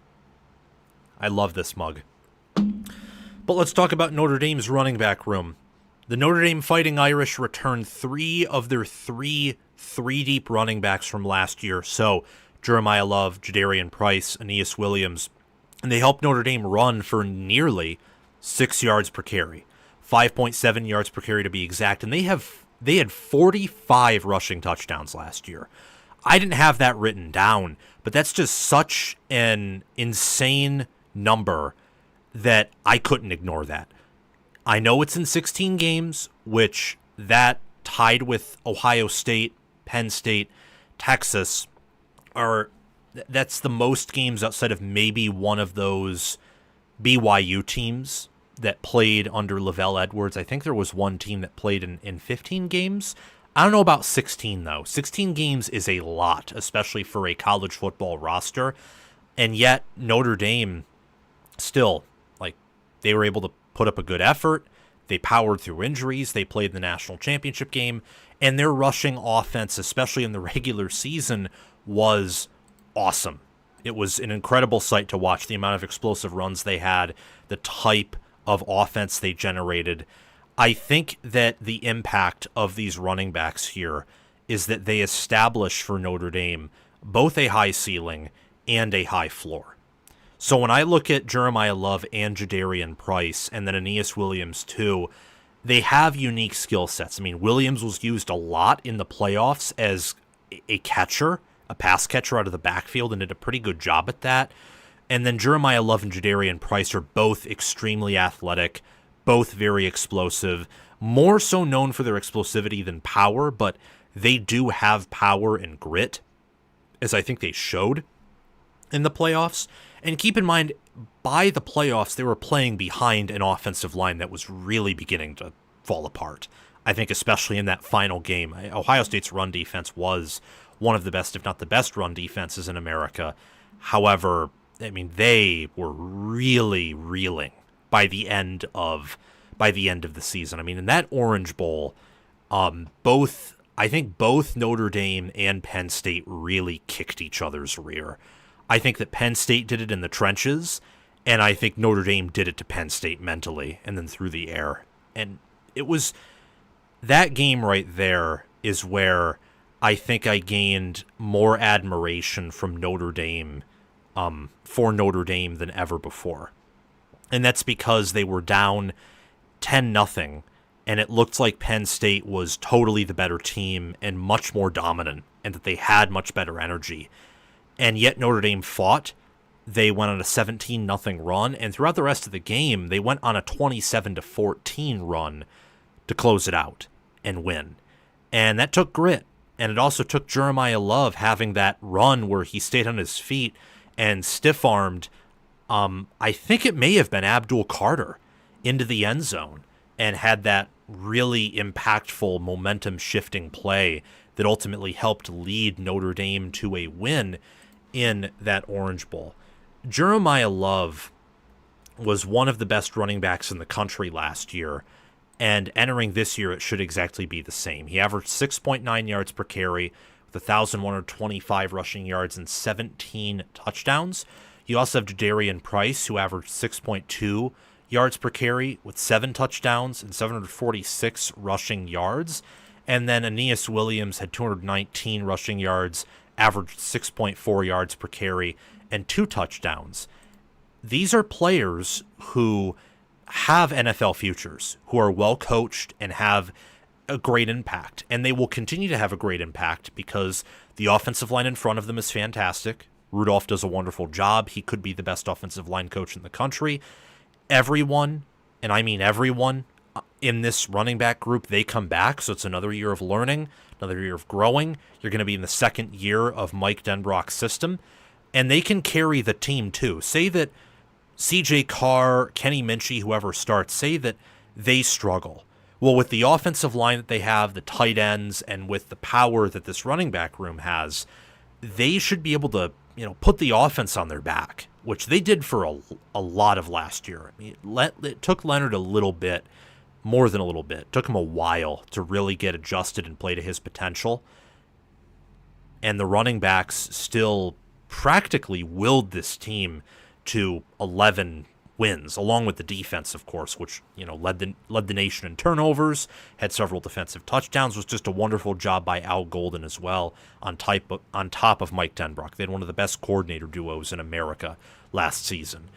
I love this mug. But let's talk about Notre Dame's running back room. The Notre Dame Fighting Irish returned 3 of their 3-deep running backs from last year. So Jeremiah Love, Jadarian Price, Aeneas Williams. And they helped Notre Dame run for nearly 6 yards per carry. 5.7 yards per carry to be exact. And they had 45 rushing touchdowns last year. I didn't have that written down, but that's just such an insane number that I couldn't ignore that. I know it's in 16 games, which that tied with Ohio State, Penn State, Texas, that's the most games outside of maybe one of those BYU teams that played under Lavelle Edwards. I think there was one team that played in 15 games. I don't know about 16, though. 16 games is a lot, especially for a college football roster. And yet, Notre Dame still, they were able to put up a good effort. They powered through injuries. They played the national championship game. And their rushing offense, especially in the regular season, was awesome. It was an incredible sight to watch, the amount of explosive runs they had, the type of offense they generated. I think that the impact of these running backs here is that they establish for Notre Dame both a high ceiling and a high floor. So when I look at Jeremiah Love and Jadarian Price, and then Aeneas Williams too, they have unique skill sets. I mean, Williams was used a lot in the playoffs as a catcher, a pass catcher out of the backfield, and did a pretty good job at that. And then Jeremiah Love and Jadarian Price are both extremely athletic, both very explosive, more so known for their explosivity than power, but they do have power and grit, as I think they showed in the playoffs. And keep in mind, by the playoffs, they were playing behind an offensive line that was really beginning to fall apart. I think especially in that final game, Ohio State's run defense was one of the best, if not the best run defenses in America. However, I mean, they were really reeling by the end of the season. I mean, in that Orange Bowl, I think both Notre Dame and Penn State really kicked each other's rear. I think that Penn State did it in the trenches, and I think Notre Dame did it to Penn State mentally and then through the air. And it was that game right there is where I think I gained more admiration from Notre Dame, for Notre Dame than ever before. And that's because they were down 10-0, and it looked like Penn State was totally the better team and much more dominant, and that they had much better energy. And yet Notre Dame fought. They went on a 17-0 run, and throughout the rest of the game, they went on a 27-14 run to close it out and win. And that took grit, and it also took Jeremiah Love having that run where he stayed on his feet and stiff-armed, I think it may have been Abdul Carter, into the end zone, and had that really impactful momentum-shifting play that ultimately helped lead Notre Dame to a win in that Orange Bowl. Jeremiah Love was one of the best running backs in the country last year, and entering this year, it should exactly be the same. He averaged 6.9 yards per carry with 1,125 rushing yards and 17 touchdowns. You also have Jadarian Price, who averaged 6.2 yards per carry with 7 touchdowns and 746 rushing yards. And then Aeneas Williams had 219 rushing yards, averaged 6.4 yards per carry, and 2 touchdowns. These are players who have NFL futures, who are well coached and have a great impact. And they will continue to have a great impact because the offensive line in front of them is fantastic. Rudolph does a wonderful job. He could be the best offensive line coach in the country. Everyone, and I mean everyone, in this running back group, they come back. So it's another year of learning, another year of growing. You're going to be in the second year of Mike Denbrock's system. And they can carry the team too. Say that CJ Carr, Kenny Minchey, whoever starts, say that they struggle. Well, with the offensive line that they have, the tight ends, and with the power that this running back room has, they should be able to, put the offense on their back, which they did for a lot of last year. I mean, it took Leonard a little bit, more than a little bit. It took him a while to really get adjusted and play to his potential. And the running backs still practically willed this team to 11 wins, along with the defense, of course, which led the nation in turnovers, had several defensive touchdowns. Was just a wonderful job by Al Golden as well on top of Mike Denbrock. They had one of the best coordinator duos in America last season.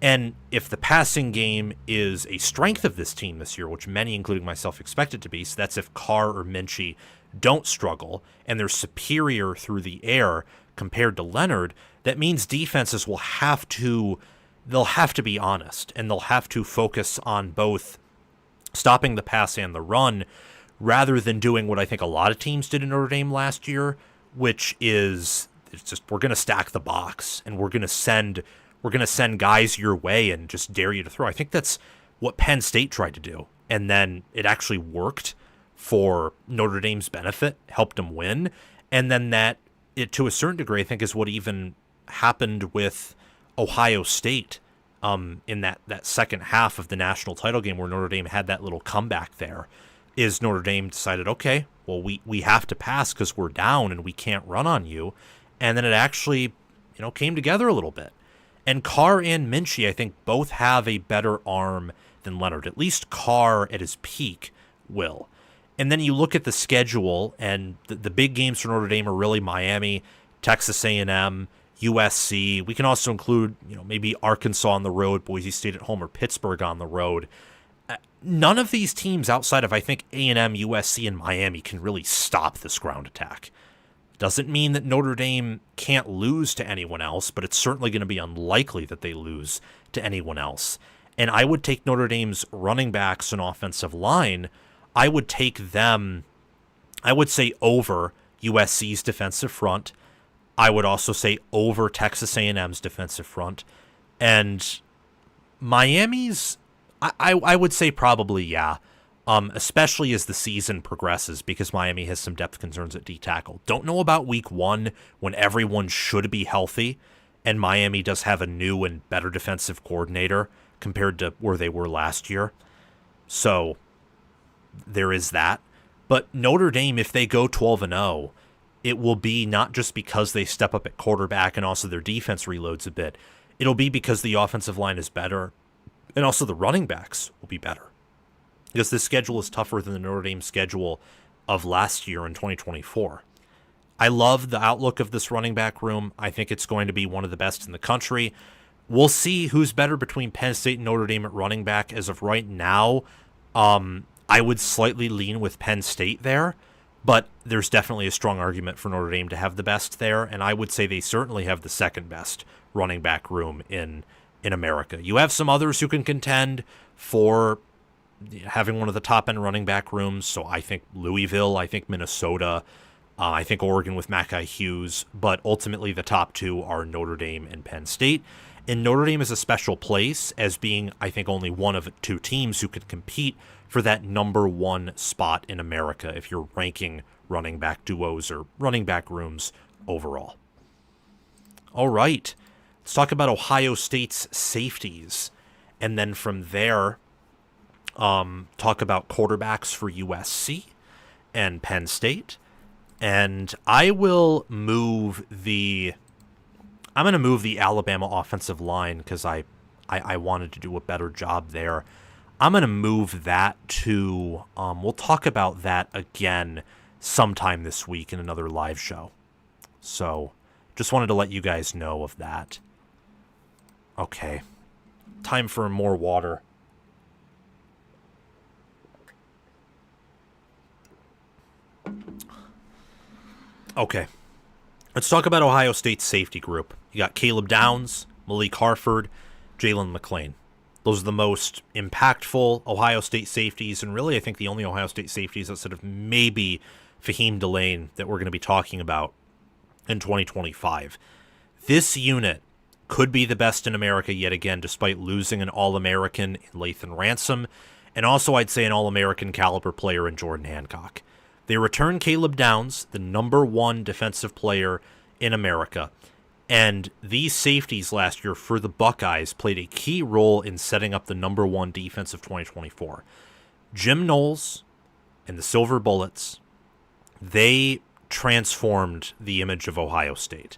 And if the passing game is a strength of this team this year, which many, including myself, expect it to be, so that's if Carr or Minchey don't struggle and they're superior through the air compared to Leonard, that means defenses will have to be honest, and they'll have to focus on both stopping the pass and the run rather than doing what I think a lot of teams did in Notre Dame last year, which is we're going to stack the box and we're going to send guys your way and just dare you to throw. I think that's what Penn State tried to do, and then it actually worked for Notre Dame's benefit, helped them win, and then that it to a certain degree I think is what even happened with Ohio State in that second half of the national title game where Notre Dame had that little comeback there. Is Notre Dame decided, okay, well, we have to pass because we're down and we can't run on you. And then it actually, came together a little bit. And Carr and Minchey, I think, both have a better arm than Leonard. At least Carr at his peak will. And then you look at the schedule, and the big games for Notre Dame are really Miami, Texas A&M, USC. We can also include, maybe Arkansas on the road, Boise State at home, or Pittsburgh on the road. None of these teams outside of, I think, A&M, USC, and Miami can really stop this ground attack. Doesn't mean that Notre Dame can't lose to anyone else, but it's certainly going to be unlikely that they lose to anyone else. And I would take Notre Dame's running backs and offensive line, I would take them, I would say over USC's defensive front. I would also say over Texas A&M's defensive front. And Miami's, I would say probably, yeah. Especially as the season progresses, because Miami has some depth concerns at D-tackle. Don't know about week 1 when everyone should be healthy, and Miami does have a new and better defensive coordinator compared to where they were last year. So there is that. But Notre Dame, if they go 12-0, it will be not just because they step up at quarterback and also their defense reloads a bit. It'll be because the offensive line is better, and also the running backs will be better. Because this schedule is tougher than the Notre Dame schedule of last year in 2024. I love the outlook of this running back room. I think it's going to be one of the best in the country. We'll see who's better between Penn State and Notre Dame at running back. As of right now, I would slightly lean with Penn State there, but there's definitely a strong argument for Notre Dame to have the best there, and I would say they certainly have the second best running back room in America. You have some others who can contend for having one of the top-end running back rooms, so I think Louisville, I think Minnesota, I think Oregon with Mackay Hughes, but ultimately the top two are Notre Dame and Penn State. And Notre Dame is a special place as being, I think, only one of 2 teams who could compete for that number 1 spot in America if you're ranking running back duos or running back rooms overall. All right, let's talk about Ohio State's safeties, and then from there, talk about quarterbacks for USC and Penn State. And I'm going to move the Alabama offensive line because I wanted to do a better job there. I'm going to move that to, we'll talk about that again sometime this week in another live show. So Just wanted to let you guys know of that. Okay. Time for more water. Okay. Let's talk about Ohio State's safety group. You got Caleb Downs, Malik Harford, Jalen McClain. Those are the most impactful Ohio State safeties, and really I think the only Ohio State safeties outside of maybe Fahim Delane that we're going to be talking about in 2025. This unit could be the best in America yet again, despite losing an All-American in Lathan Ransom, and also I'd say an All-American caliber player in Jordan Hancock. They return Caleb Downs, the number one defensive player in America, and these safeties last year for the Buckeyes played a key role in setting up the number one defense of 2024. Jim Knowles and the Silver Bullets, they transformed the image of Ohio State.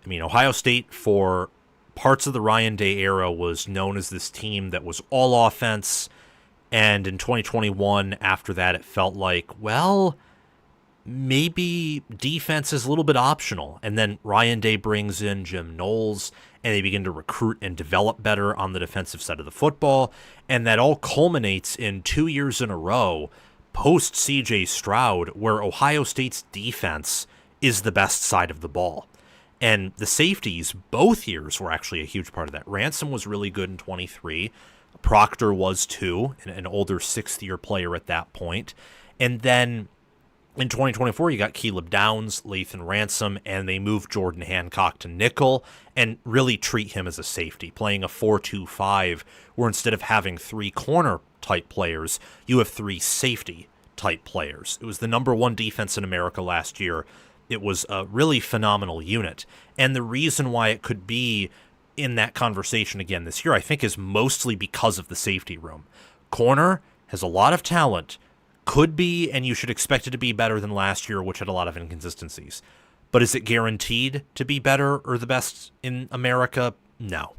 I mean, Ohio State for parts of the Ryan Day era was known as this team that was all offense, and in 2021, after that, it felt like, well, maybe defense is a little bit optional. And then Ryan Day brings in Jim Knowles, and they begin to recruit and develop better on the defensive side of the football. And that all culminates in 2 years in a row, post C.J. Stroud, where Ohio State's defense is the best side of the ball. And the safeties, both years, were actually a huge part of that. Ransom was really good in 23. Proctor was too, an older sixth-year player at that point. And then in 2024, you got Caleb Downs, Lathan Ransom, and they moved Jordan Hancock to nickel and really treat him as a safety, playing a 4-2-5, where instead of having 3 corner-type players, you have 3 safety-type players. It was the number one defense in America last year. It was a really phenomenal unit. And the reason why it could be in that conversation again this year, I think, is mostly because of the safety room. Corner has a lot of talent, could be, and you should expect it to be better than last year, which had a lot of inconsistencies. But is it guaranteed to be better or the best in America? No.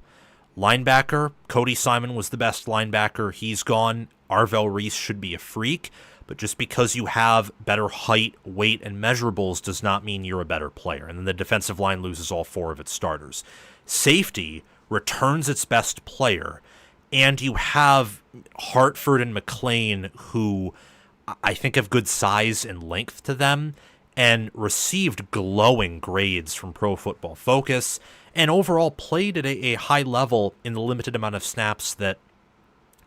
Linebacker, Cody Simon was the best linebacker. He's gone. Arvell Reese should be a freak, but just because you have better height, weight, and measurables does not mean you're a better player. And then the defensive line loses all 4 of its starters. Safety returns its best player, and you have Hartford and McClain, who I think have good size and length to them, and received glowing grades from Pro Football Focus, and overall played at a high level in the limited amount of snaps that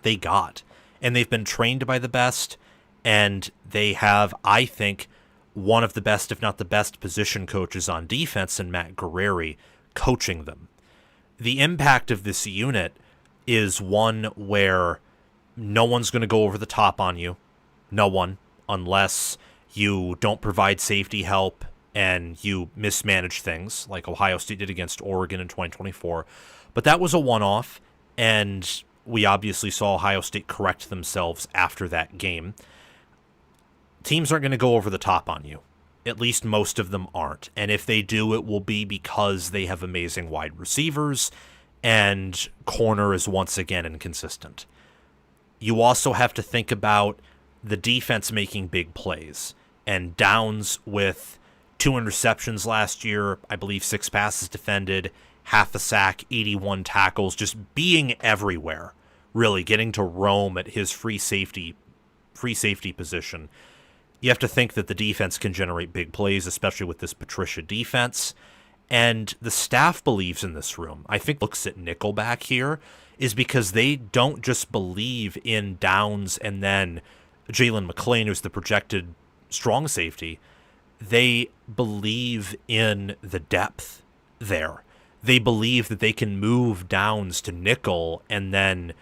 they got. And they've been trained by the best, and they have, I think, one of the best, if not the best, position coaches on defense in Matt Guerrieri coaching them. The impact of this unit is one where no one's going to go over the top on you. No one, unless you don't provide safety help and you mismanage things like Ohio State did against Oregon in 2024. But that was a one-off, and we obviously saw Ohio State correct themselves after that game. Teams aren't going to go over the top on you. At least most of them aren't. And if they do, it will be because they have amazing wide receivers, and corner is once again inconsistent. You also have to think about the defense making big plays. And Downs with 2 interceptions last year, I believe 6 passes defended, half a sack, 81 tackles, just being everywhere, really getting to roam at his free safety position. You have to think that the defense can generate big plays, especially with this Patricia defense. And the staff believes in this room. I think looks at nickelback here is because they don't just believe in Downs and then Jalen McClain, who's the projected strong safety. They believe in the depth there. They believe that they can move Downs to nickel, and then,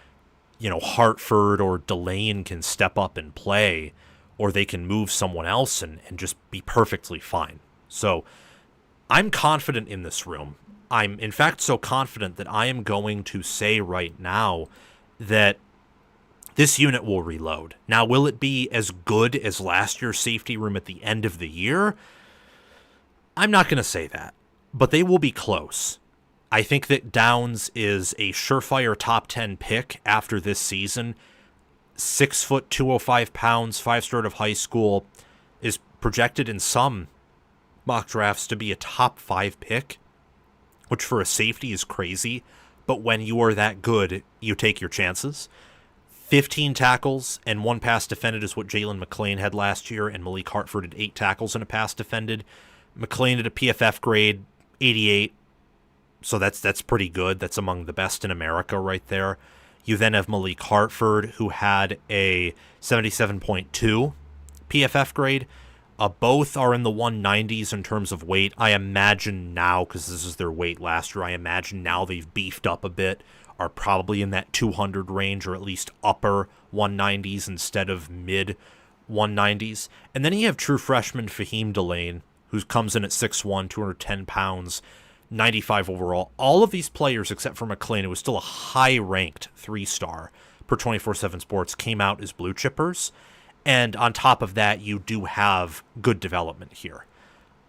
Hartford or Delane can step up and play, or they can move someone else and just be perfectly fine. So I'm confident in this room. I'm, in fact, so confident that I am going to say right now that this unit will reload. Now, will it be as good as last year's safety room at the end of the year? I'm not going to say that, but they will be close. I think that Downs is a surefire top 10 pick after this season. 6 foot, 205 pounds, 5-star of high school, is projected in some mock drafts to be a top 5 pick, which for a safety is crazy, but when you are that good, you take your chances. 15 tackles and 1 pass defended is what Jalen McLean had last year, and Malik Hartford had 8 tackles and a pass defended. McLean had a PFF grade 88, so that's pretty good. That's among the best in America right there. You then have Malik Hartford, who had a 77.2 PFF grade. Both are in the 190s in terms of weight. I imagine now, because this is their weight last year, I imagine now they've beefed up a bit, are probably in that 200 range, or at least upper 190s instead of mid 190s. And then you have true freshman Fahim Delane, who comes in at 6'1", 210 pounds, 95 overall. All of these players, except for McLean, who was still a high-ranked 3-star per 24/7 Sports, came out as blue chippers. And on top of that, you do have good development here.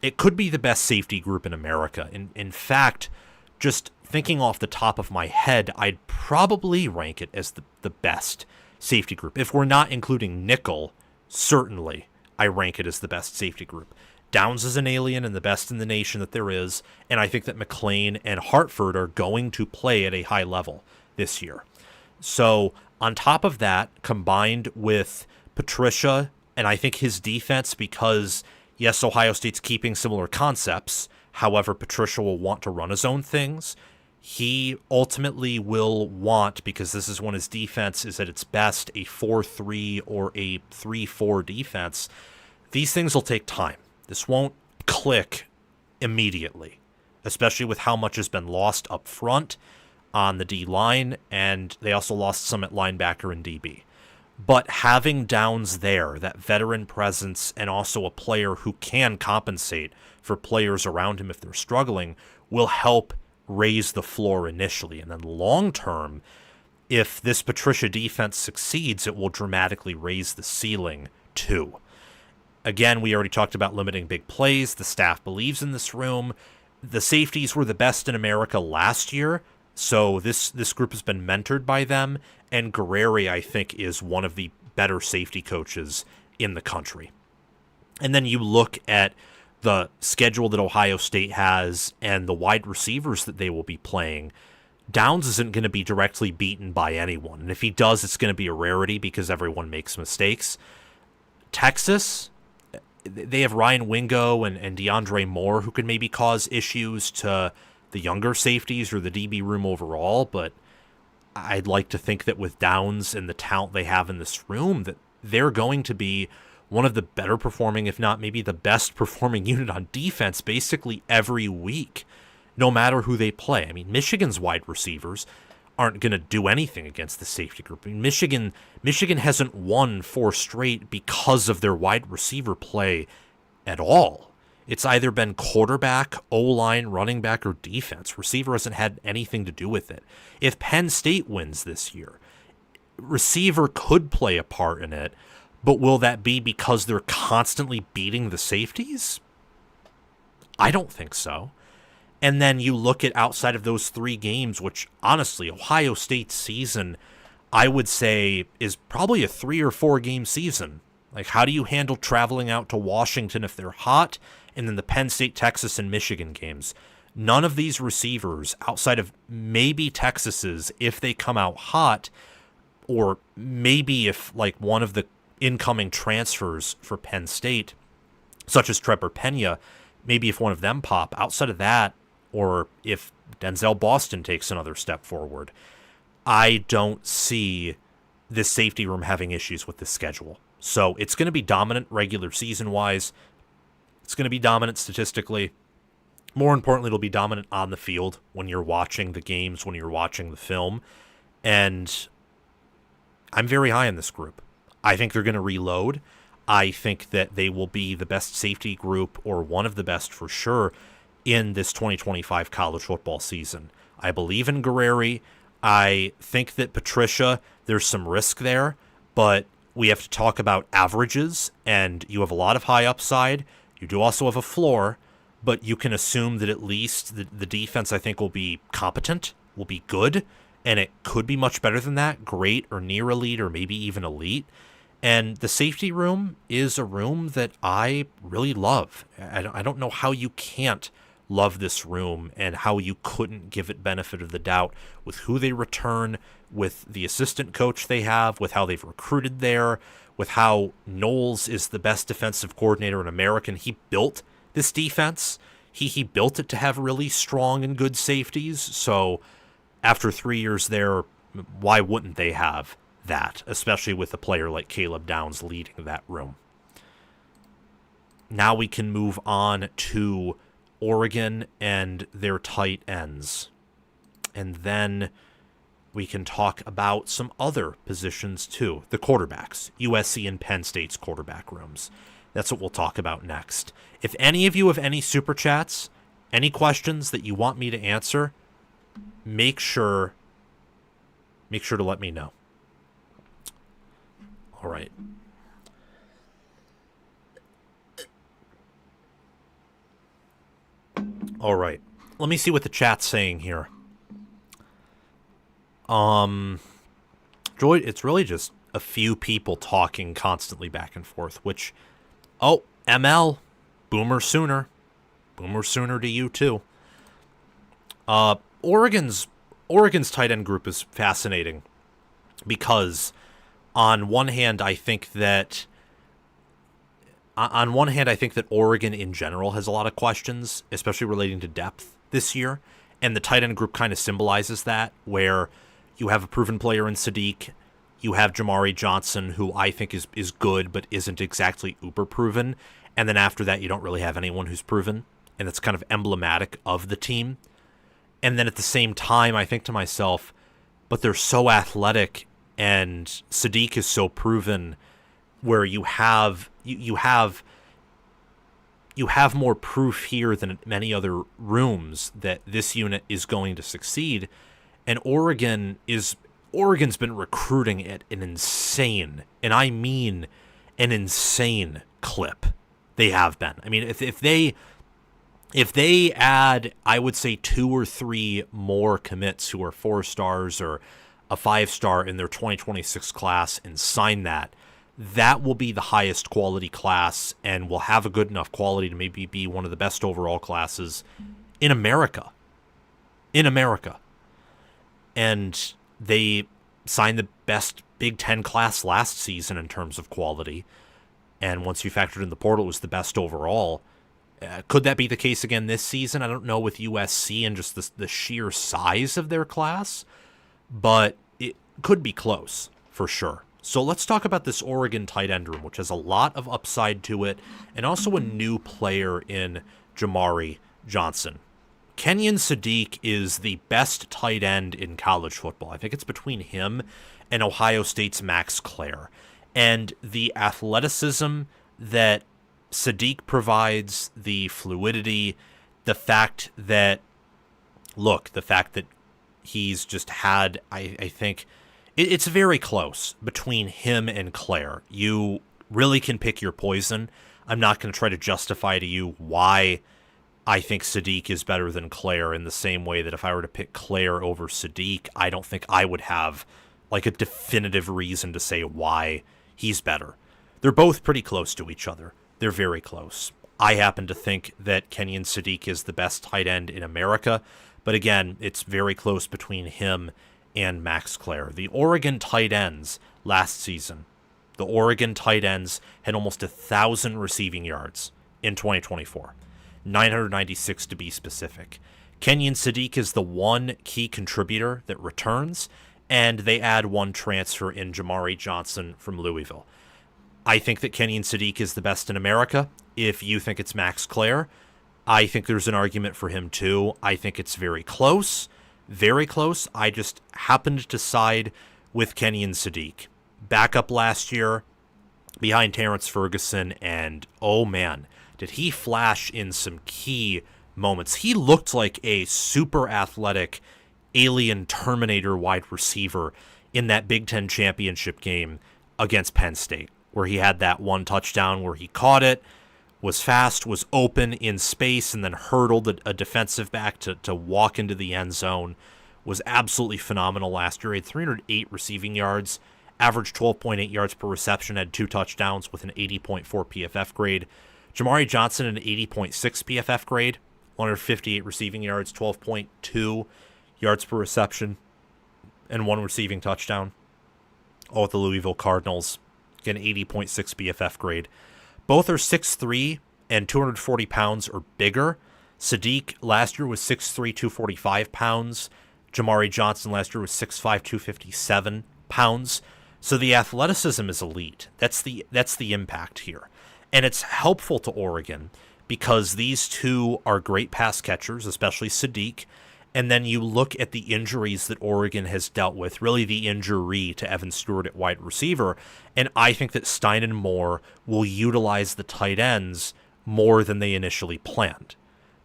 It could be the best safety group in America. In fact, just thinking off the top of my head, I'd probably rank it as the best safety group. If we're not including nickel, certainly I rank it as the best safety group. Downs is an alien and the best in the nation that there is, and I think that McLean and Hartford are going to play at a high level this year. So on top of that, combined with Patricia, and I think his defense, because yes, Ohio State's keeping similar concepts, however, Patricia will want to run his own things. He ultimately will want, because this is when his defense is at its best, a 4-3 or a 3-4 defense. These things will take time. This won't click immediately, especially with how much has been lost up front on the D-line, and they also lost some at linebacker and DB. But having Downs there, that veteran presence, and also a player who can compensate for players around him if they're struggling, will help raise the floor initially. And then long-term, if this Patricia defense succeeds, it will dramatically raise the ceiling too. Again, we already talked about limiting big plays. The staff believes in this room. The safeties were the best in America last year, so this group has been mentored by them, and Guerreri, I think, is one of the better safety coaches in the country. And then you look at the schedule that Ohio State has and the wide receivers that they will be playing. Downs isn't going to be directly beaten by anyone, and if he does, it's going to be a rarity because everyone makes mistakes. Texas, they have Ryan Wingo and DeAndre Moore, who could maybe cause issues to the younger safeties or the DB room overall, but I'd like to think that with Downs and the talent they have in this room, that they're going to be one of the better performing, if not maybe the best performing unit on defense basically every week, no matter who they play. I mean, Michigan's wide receivers aren't going to do anything against the safety group. I mean, Michigan hasn't won 4 straight because of their wide receiver play at all. It's either been quarterback, O-line, running back, or defense. Receiver hasn't had anything to do with it. If Penn State wins this year, receiver could play a part in it, but will that be because they're constantly beating the safeties? I don't think so. And then you look at outside of those 3 games, which honestly, Ohio State's season, I would say, is probably a 3 or 4 game season. Like, how do you handle traveling out to Washington if they're hot? And then the Penn State, Texas, and Michigan games. None of these receivers, outside of maybe Texas's, if they come out hot, or maybe if like one of the incoming transfers for Penn State, such as Trevor Pena, maybe if one of them pop, outside of that, or if Denzel Boston takes another step forward, I don't see this safety room having issues with the schedule. So it's going to be dominant regular season-wise. It's going to be dominant statistically. More importantly, it'll be dominant on the field when you're watching the games, when you're watching the film. And I'm very high in this group. I think they're going to reload. I think that they will be the best safety group, or one of the best for sure, in this 2025 college football season. I believe in Guerreri. I think that Patricia, there's some risk there, but we have to talk about averages, and you have a lot of high upside. You do also have a floor, but you can assume that at least the defense, I think, will be competent, will be good, and it could be much better than that, great or near elite or maybe even elite. And the safety room is a room that I really love. I don't know how you can't love this room and how you couldn't give it benefit of the doubt with who they return, with the assistant coach they have, with how they've recruited there, with how Knowles is the best defensive coordinator in America. And he built this defense. He built it to have really strong and good safeties. So after 3 years there, why wouldn't they have that, especially with a player like Caleb Downs leading that room? Now we can move on to Oregon and their tight ends. And then we can talk about some other positions too. The quarterbacks, USC and Penn State's quarterback rooms. That's what we'll talk about next. If any of you have any super chats, any questions that you want me to answer, make sure to let me know. All right. All right. Let me see what the chat's saying here. It's really just a few people talking constantly back and forth, which, ML, Boomer Sooner to you too. Oregon's tight end group is fascinating because on one hand, I think that Oregon in general has a lot of questions, especially relating to depth this year, and the tight end group kind of symbolizes that, where you have a proven player in Sadiq, you have Jamari Johnson, who I think is good but isn't exactly uber proven, and then after that you don't really have anyone who's proven, and it's kind of emblematic of the team. And then at the same time, I think to myself, but they're so athletic, and Sadiq is so proven, where you have more proof here than at many other rooms that this unit is going to succeed. And Oregon's been recruiting at an insane, and I mean an insane clip. They have been. I mean, if they add, I would say 2 or 3 more commits who are 4 stars or a 5-star in their 2026 class and sign that will be the highest quality class and will have a good enough quality to maybe be one of the best overall classes in America. And they signed the best Big Ten class last season in terms of quality. And once you factored in the portal, it was the best overall. Could that be the case again this season? I don't know with USC and just the sheer size of their class, but it could be close for sure. So let's talk about this Oregon tight end room, which has a lot of upside to it, and also a new player in Jamari Johnson. Kenyon Sadiq is the best tight end in college football. I think it's between him and Ohio State's Max Clare. And the athleticism that Sadiq provides, the fluidity, the fact that he's just had, I think, it's very close between him and Clare. You really can pick your poison. I'm not going to try to justify to you why I think Sadiq is better than Clare, in the same way that if I were to pick Clare over Sadiq, I don't think I would have like a definitive reason to say why he's better. They're both pretty close to each other. They're very close. I happen to think that Kenyon Sadiq is the best tight end in America, but again, it's very close between him and Max Clare. The Oregon tight ends last season, the Oregon tight ends had almost 1,000 receiving yards in 2024. 996 to be specific. Kenyon Sadiq is the one key contributor that returns, and they add one transfer in Jamari Johnson from Louisville. I think that Kenyon Sadiq is the best in America. If you think it's Max Clare, I think there's an argument for him too. I think it's very close. Very close. I just happened to side with Kenyon Sadiq. Backup last year behind Terrence Ferguson, and oh man, did he flash in some key moments. He looked like a super athletic alien Terminator wide receiver in that Big Ten championship game against Penn State, where he had that one touchdown where he caught it, was fast, was open in space, and then hurdled a defensive back to walk into the end zone. Was absolutely phenomenal last year. He had 308 receiving yards averaged 12.8 yards per reception, had 2 touchdowns with an 80.4 PFF grade. Jamari Johnson, an 80.6 PFF grade, 158 receiving yards, 12.2 yards per reception, and 1 receiving touchdown. All with the Louisville Cardinals, again, 80.6 BFF grade. Both are 6'3" and 240 pounds or bigger. Sadiq last year was 6'3", 245 pounds. Jamari Johnson last year was 6'5", 257 pounds. So the athleticism is elite. That's the impact here. And it's helpful to Oregon because these two are great pass catchers, especially Sadiq. And then you look at the injuries that Oregon has dealt with, really the injury to Evan Stewart at wide receiver. And I think that Stein and Moore will utilize the tight ends more than they initially planned.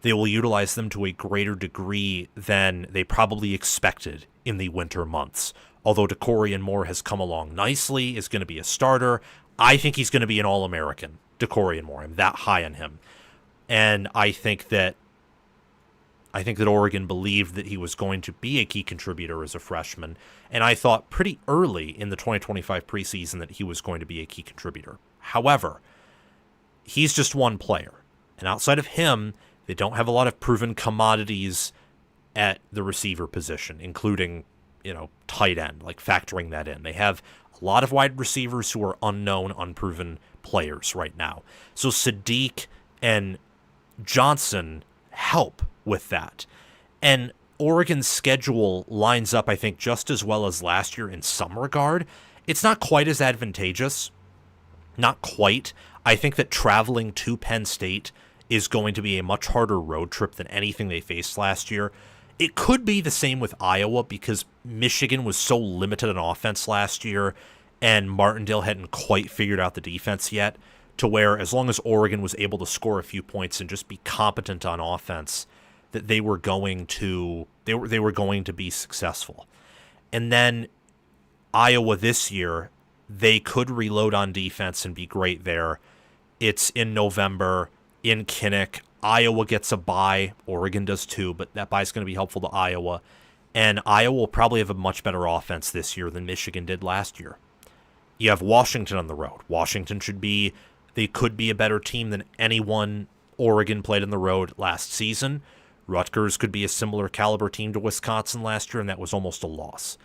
They will utilize them to a greater degree than they probably expected in the winter months. Although DeCorian Moore has come along nicely, is going to be a starter, I think he's going to be an All-American, DeCorian Moore. I'm that high on him. And I think that Oregon believed that he was going to be a key contributor as a freshman, and I thought pretty early in the 2025 preseason that he was going to be a key contributor. However, he's just one player, and outside of him, they don't have a lot of proven commodities at the receiver position, including, tight end, like factoring that in. They have a lot of wide receivers who are unknown, unproven players right now. So Sadiq and Johnson help with that. And Oregon's schedule lines up, I think, just as well as last year in some regard. It's not quite as advantageous. Not quite. I think that traveling to Penn State is going to be a much harder road trip than anything they faced last year. It could be the same with Iowa because Michigan was so limited on offense last year and Martindale hadn't quite figured out the defense yet, to where as long as Oregon was able to score a few points and just be competent on offense, that they were going to be successful. And then Iowa this year, they could reload on defense and be great there. It's in November in Kinnick. Iowa gets a bye. Oregon does too, but that bye is going to be helpful to Iowa. And Iowa will probably have a much better offense this year than Michigan did last year. You have Washington on the road. Washington they could be a better team than anyone Oregon played on the road last season. Rutgers could be a similar caliber team to Wisconsin last year, and that was almost a loss.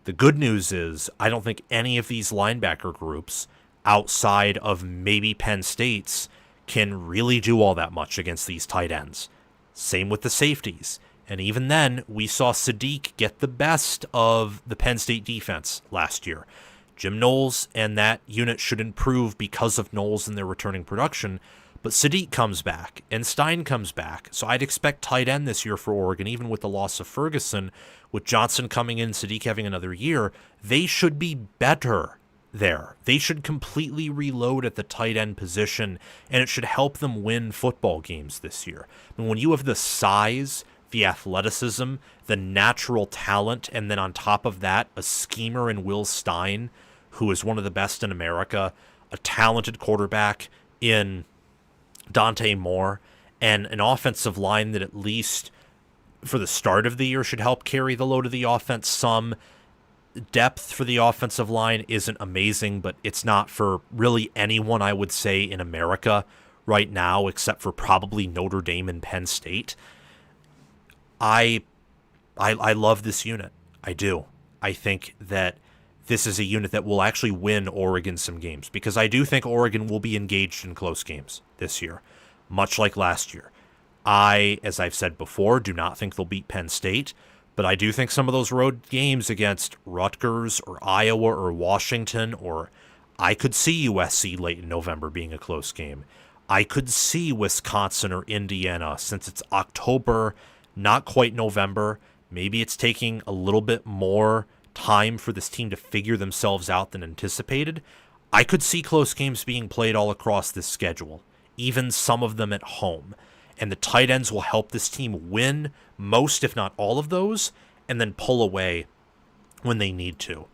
The good news is I don't think any of these linebacker groups outside of maybe Penn State's can really do all that much against these tight ends. Same with the safeties. And even then, we saw Sadiq get the best of the Penn State defense last year. Jim Knowles and that unit should improve because of Knowles and their returning production, but Sadiq comes back, and Stein comes back, so I'd expect tight end this year for Oregon, even with the loss of Ferguson, with Johnson coming in, Sadiq having another year, they should be better there. They should completely reload at the tight end position, and it should help them win football games this year. I mean, when you have the size, the athleticism, the natural talent, and then on top of that, a schemer in Will Stein, who is one of the best in America, a talented quarterback in Dante Moore, and an offensive line that at least for the start of the year should help carry the load of the offense some. Depth for the offensive line isn't amazing, but it's not for really anyone, I would say, in America right now, except for probably Notre Dame and Penn State. I love this unit. I do. I think that this is a unit that will actually win Oregon some games, because I do think Oregon will be engaged in close games this year, much like last year. I, as I've said before, do not think they'll beat Penn State, but I do think some of those road games against Rutgers or Iowa or Washington, or I could see USC late in November being a close game. I could see Wisconsin or Indiana, since it's October, not quite November. Maybe it's taking a little bit more time for this team to figure themselves out than anticipated. I could see close games being played all across this schedule, even some of them at home. And the tight ends will help this team win most, if not all of those, and then pull away when they need to.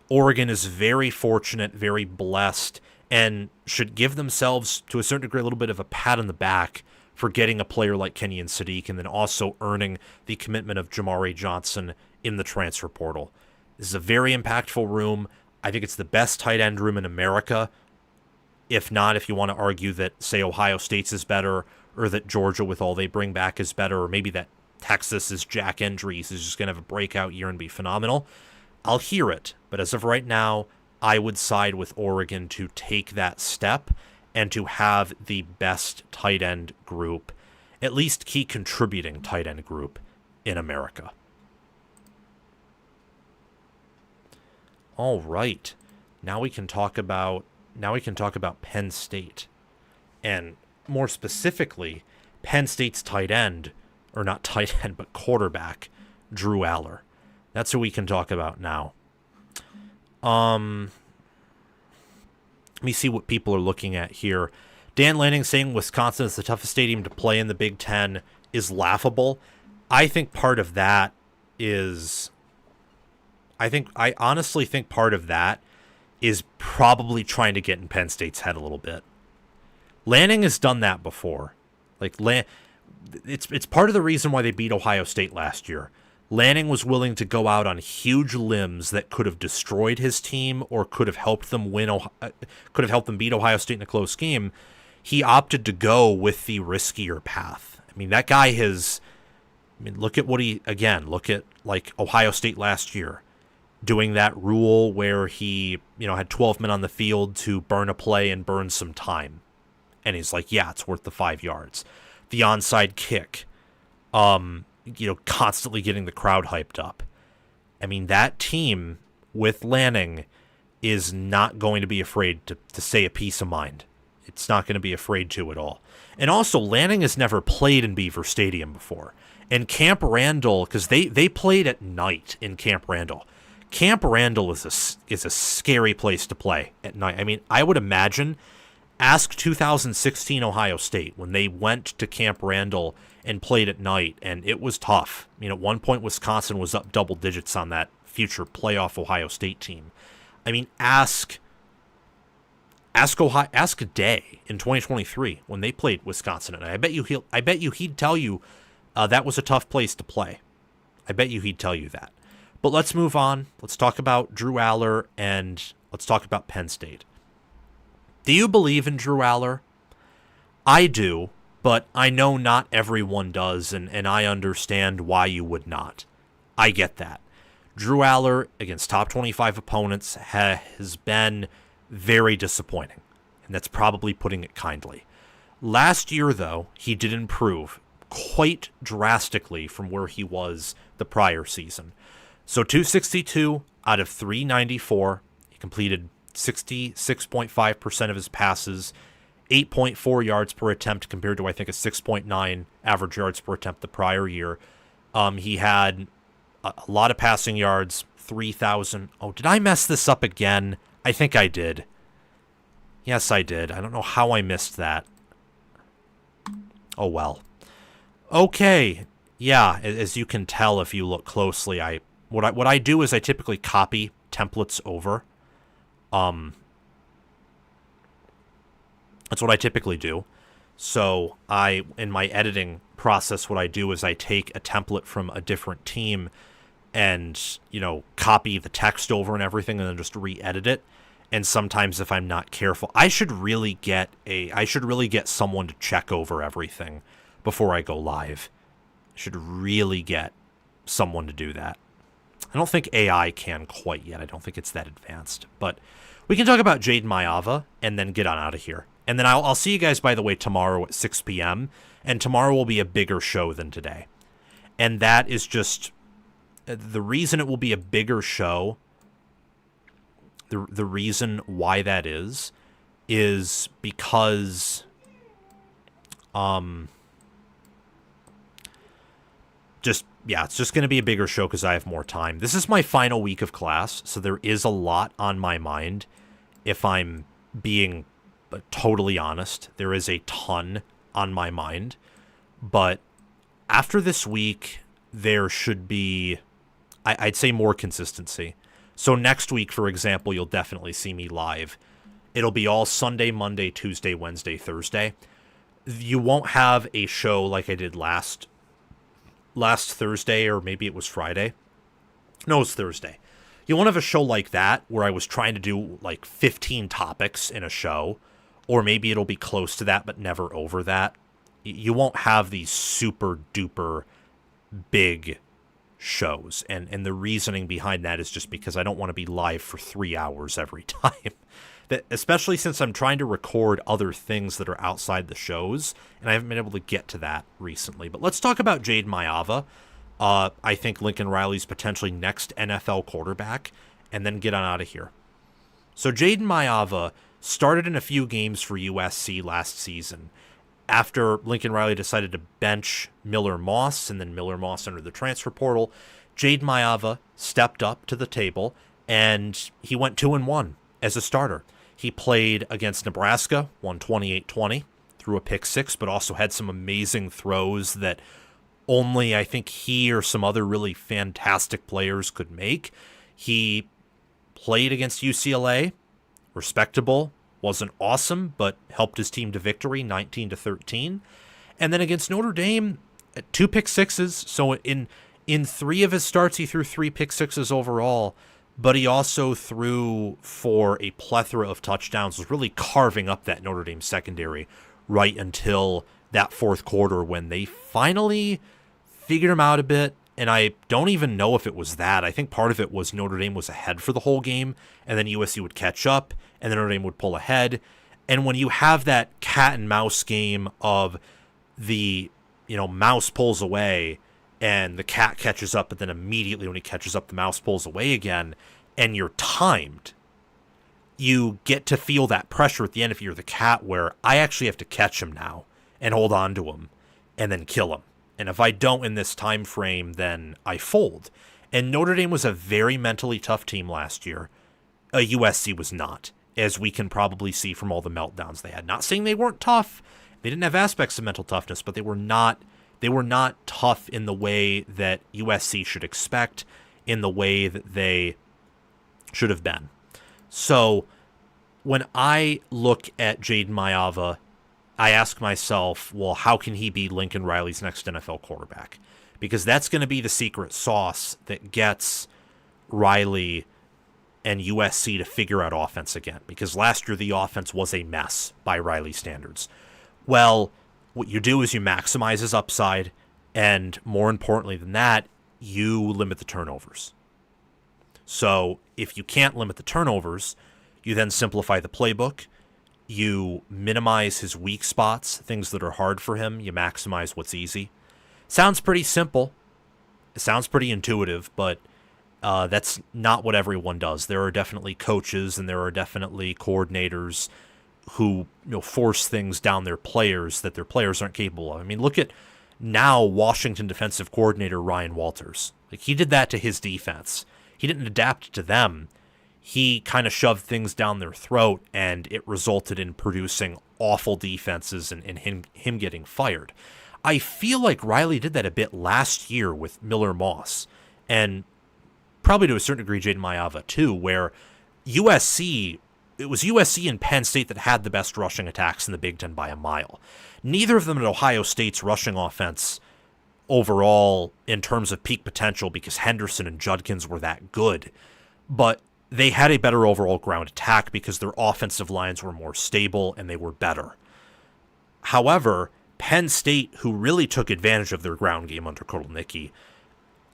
Oregon is very fortunate, very blessed, and should give themselves, to a certain degree, a little bit of a pat on the back for getting a player like Kenyon Sadiq and then also earning the commitment of Jamari Johnson in the transfer portal. This is a very impactful room. I think it's the best tight end room in America. If not, if you want to argue that, say, Ohio State's is better, or that Georgia, with all they bring back, is better, or maybe that Texas's Jack Endries is just going to have a breakout year and be phenomenal, I'll hear it. But as of right now, I would side with Oregon to take that step and to have the best tight end group, at least key contributing tight end group in America. All right. Now we can talk about Penn State. And more specifically, Penn State's tight end, or not tight end, but quarterback, Drew Aller. That's who we can talk about now. Let me see what people are looking at here. Dan Lanning saying Wisconsin is the toughest stadium to play in the Big Ten is laughable. I think part of that is... I honestly think part of that is probably trying to get in Penn State's head a little bit. Lanning has done that before. It's part of the reason why they beat Ohio State last year. Lanning was willing to go out on huge limbs that could have destroyed his team or could have helped them beat Ohio State in a close game. He opted to go with the riskier path. I mean, that guy look at Ohio State last year, doing that rule where he, had 12 men on the field to burn a play and burn some time. And he's like, yeah, it's worth the 5 yards. The onside kick, constantly getting the crowd hyped up. I mean, that team with Lanning is not going to be afraid to say a piece of mind. It's not going to be afraid to at all. And also, Lanning has never played in Beaver Stadium before. And Camp Randall, because they played at night in Camp Randall. Camp Randall is a scary place to play at night. I mean, I would imagine, ask 2016 Ohio State when they went to Camp Randall and played at night, and it was tough. At one point, Wisconsin was up double digits on that future playoff Ohio State team. I mean, ask Day in 2023 when they played Wisconsin, and I bet you he'd tell you that was a tough place to play. I bet you he'd tell you that. But let's move on. Let's talk about Drew Aller, and let's talk about Penn State. Do you believe in Drew Aller? I do, but I know not everyone does, and I understand why you would not. I get that. Drew Aller, against top 25 opponents, has been very disappointing, and that's probably putting it kindly. Last year, though, he did improve quite drastically from where he was the prior season. So 262 out of 394. He completed 66.5% of his passes, 8.4 yards per attempt compared to, I think, a 6.9 average yards per attempt the prior year. He had a lot of passing yards, 3,000. Oh, did I mess this up again? I think I did. Yes, I did. I don't know how I missed that. Oh, well. Okay. Yeah, as you can tell if you look closely, what I do is I typically copy templates over. That's what I typically do. So in my editing process, what I do is I take a template from a different team and, copy the text over and everything and then just re-edit it. And sometimes if I'm not careful, I should really get someone to check over everything before I go live. I should really get someone to do that. I don't think AI can quite yet. I don't think it's that advanced. But we can talk about Jayden Maiava and then get on out of here. And then I'll see you guys, by the way, tomorrow at 6 p.m. And tomorrow will be a bigger show than today. And that is just the reason it will be a bigger show. The reason why that is because it's just going to be a bigger show because I have more time. This is my final week of class, so there is a lot on my mind. If I'm being totally honest, there is a ton on my mind. But after this week, there should be, I'd say, more consistency. So next week, for example, you'll definitely see me live. It'll be all Sunday, Monday, Tuesday, Wednesday, Thursday. You won't have a show like I did last Thursday, or maybe it was Friday. No, it was Thursday. You won't have a show like that where I was trying to do like 15 topics in a show, or maybe it'll be close to that, but never over that. You won't have these super duper big shows. And the reasoning behind that is just because I don't want to be live for 3 hours every time. That, especially since I'm trying to record other things that are outside the shows, and I haven't been able to get to that recently. But let's talk about Jayden Maiava. I think Lincoln Riley's potentially next NFL quarterback, and then get on out of here. So Jayden Maiava started in a few games for USC last season after Lincoln Riley decided to bench Miller Moss, and then Miller Moss entered the transfer portal. Jayden Maiava stepped up to the table, and he went 2-1 as a starter. He played against Nebraska, won 28-20, threw a pick six, but also had some amazing throws that only I think he or some other really fantastic players could make. He played against UCLA, respectable, wasn't awesome, but helped his team to victory, 19-13. And then against Notre Dame, 2 pick sixes. So in 3 of his starts, he threw 3 pick sixes overall, but he also threw for a plethora of touchdowns, was really carving up that Notre Dame secondary right until that fourth quarter when they finally figured him out a bit. And I don't even know if it was that. I think part of it was Notre Dame was ahead for the whole game, and then USC would catch up, and then Notre Dame would pull ahead. And when you have that cat and mouse game of the, mouse pulls away and the cat catches up, but then immediately when he catches up, the mouse pulls away again, and you're timed, you get to feel that pressure at the end if you're the cat where I actually have to catch him now and hold on to him and then kill him. And if I don't in this time frame, then I fold. And Notre Dame was a very mentally tough team last year. USC was not, as we can probably see from all the meltdowns they had. Not saying they weren't tough. They didn't have aspects of mental toughness, but they were not tough in the way that USC should expect, in the way that they should have been. So when I look at Jayden Maiava, I ask myself, well, how can he be Lincoln Riley's next NFL quarterback? Because that's going to be the secret sauce that gets Riley and USC to figure out offense again. Because last year the offense was a mess by Riley standards. Well, what you do is you maximize his upside, and more importantly than that, you limit the turnovers. So if you can't limit the turnovers, you then simplify the playbook. You minimize his weak spots, things that are hard for him. You maximize what's easy. Sounds pretty simple. It sounds pretty intuitive, but that's not what everyone does. There are definitely coaches and there are definitely coordinators who force things down their players that their players aren't capable of. I mean, look at now Washington defensive coordinator Ryan Walters. Like, he did that to his defense. He didn't adapt to them. He kind of shoved things down their throat, and it resulted in producing awful defenses and him getting fired. I feel like Riley did that a bit last year with Miller Moss, and probably to a certain degree Jayden Maiava too, where it was USC and Penn State that had the best rushing attacks in the Big Ten by a mile. Neither of them at Ohio State's rushing offense overall in terms of peak potential, because Henderson and Judkins were that good, but they had a better overall ground attack because their offensive lines were more stable and they were better. However, Penn State, who really took advantage of their ground game under Kotelnicki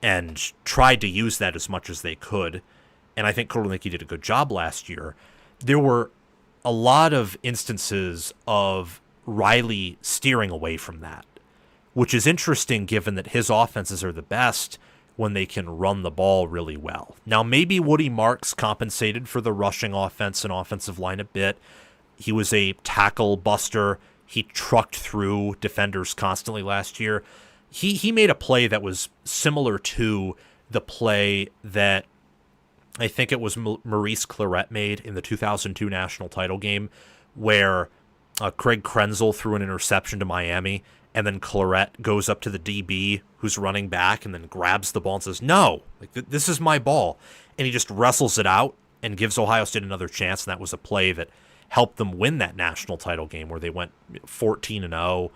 and tried to use that as much as they could, and I think Kotelnicki did a good job last year, there were a lot of instances of Riley steering away from that, which is interesting given that his offenses are the best when they can run the ball really well. Now, maybe Woody Marks compensated for the rushing offense and offensive line a bit. He was a tackle buster. He trucked through defenders constantly last year. He made a play that was similar to the play that I think it was Maurice Clarett made in the 2002 national title game, where Craig Krenzel threw an interception to Miami, and then Clarett goes up to the DB who's running back and then grabs the ball and says, no, this is my ball. And he just wrestles it out and gives Ohio State another chance. And that was a play that helped them win that national title game, where they went 14-0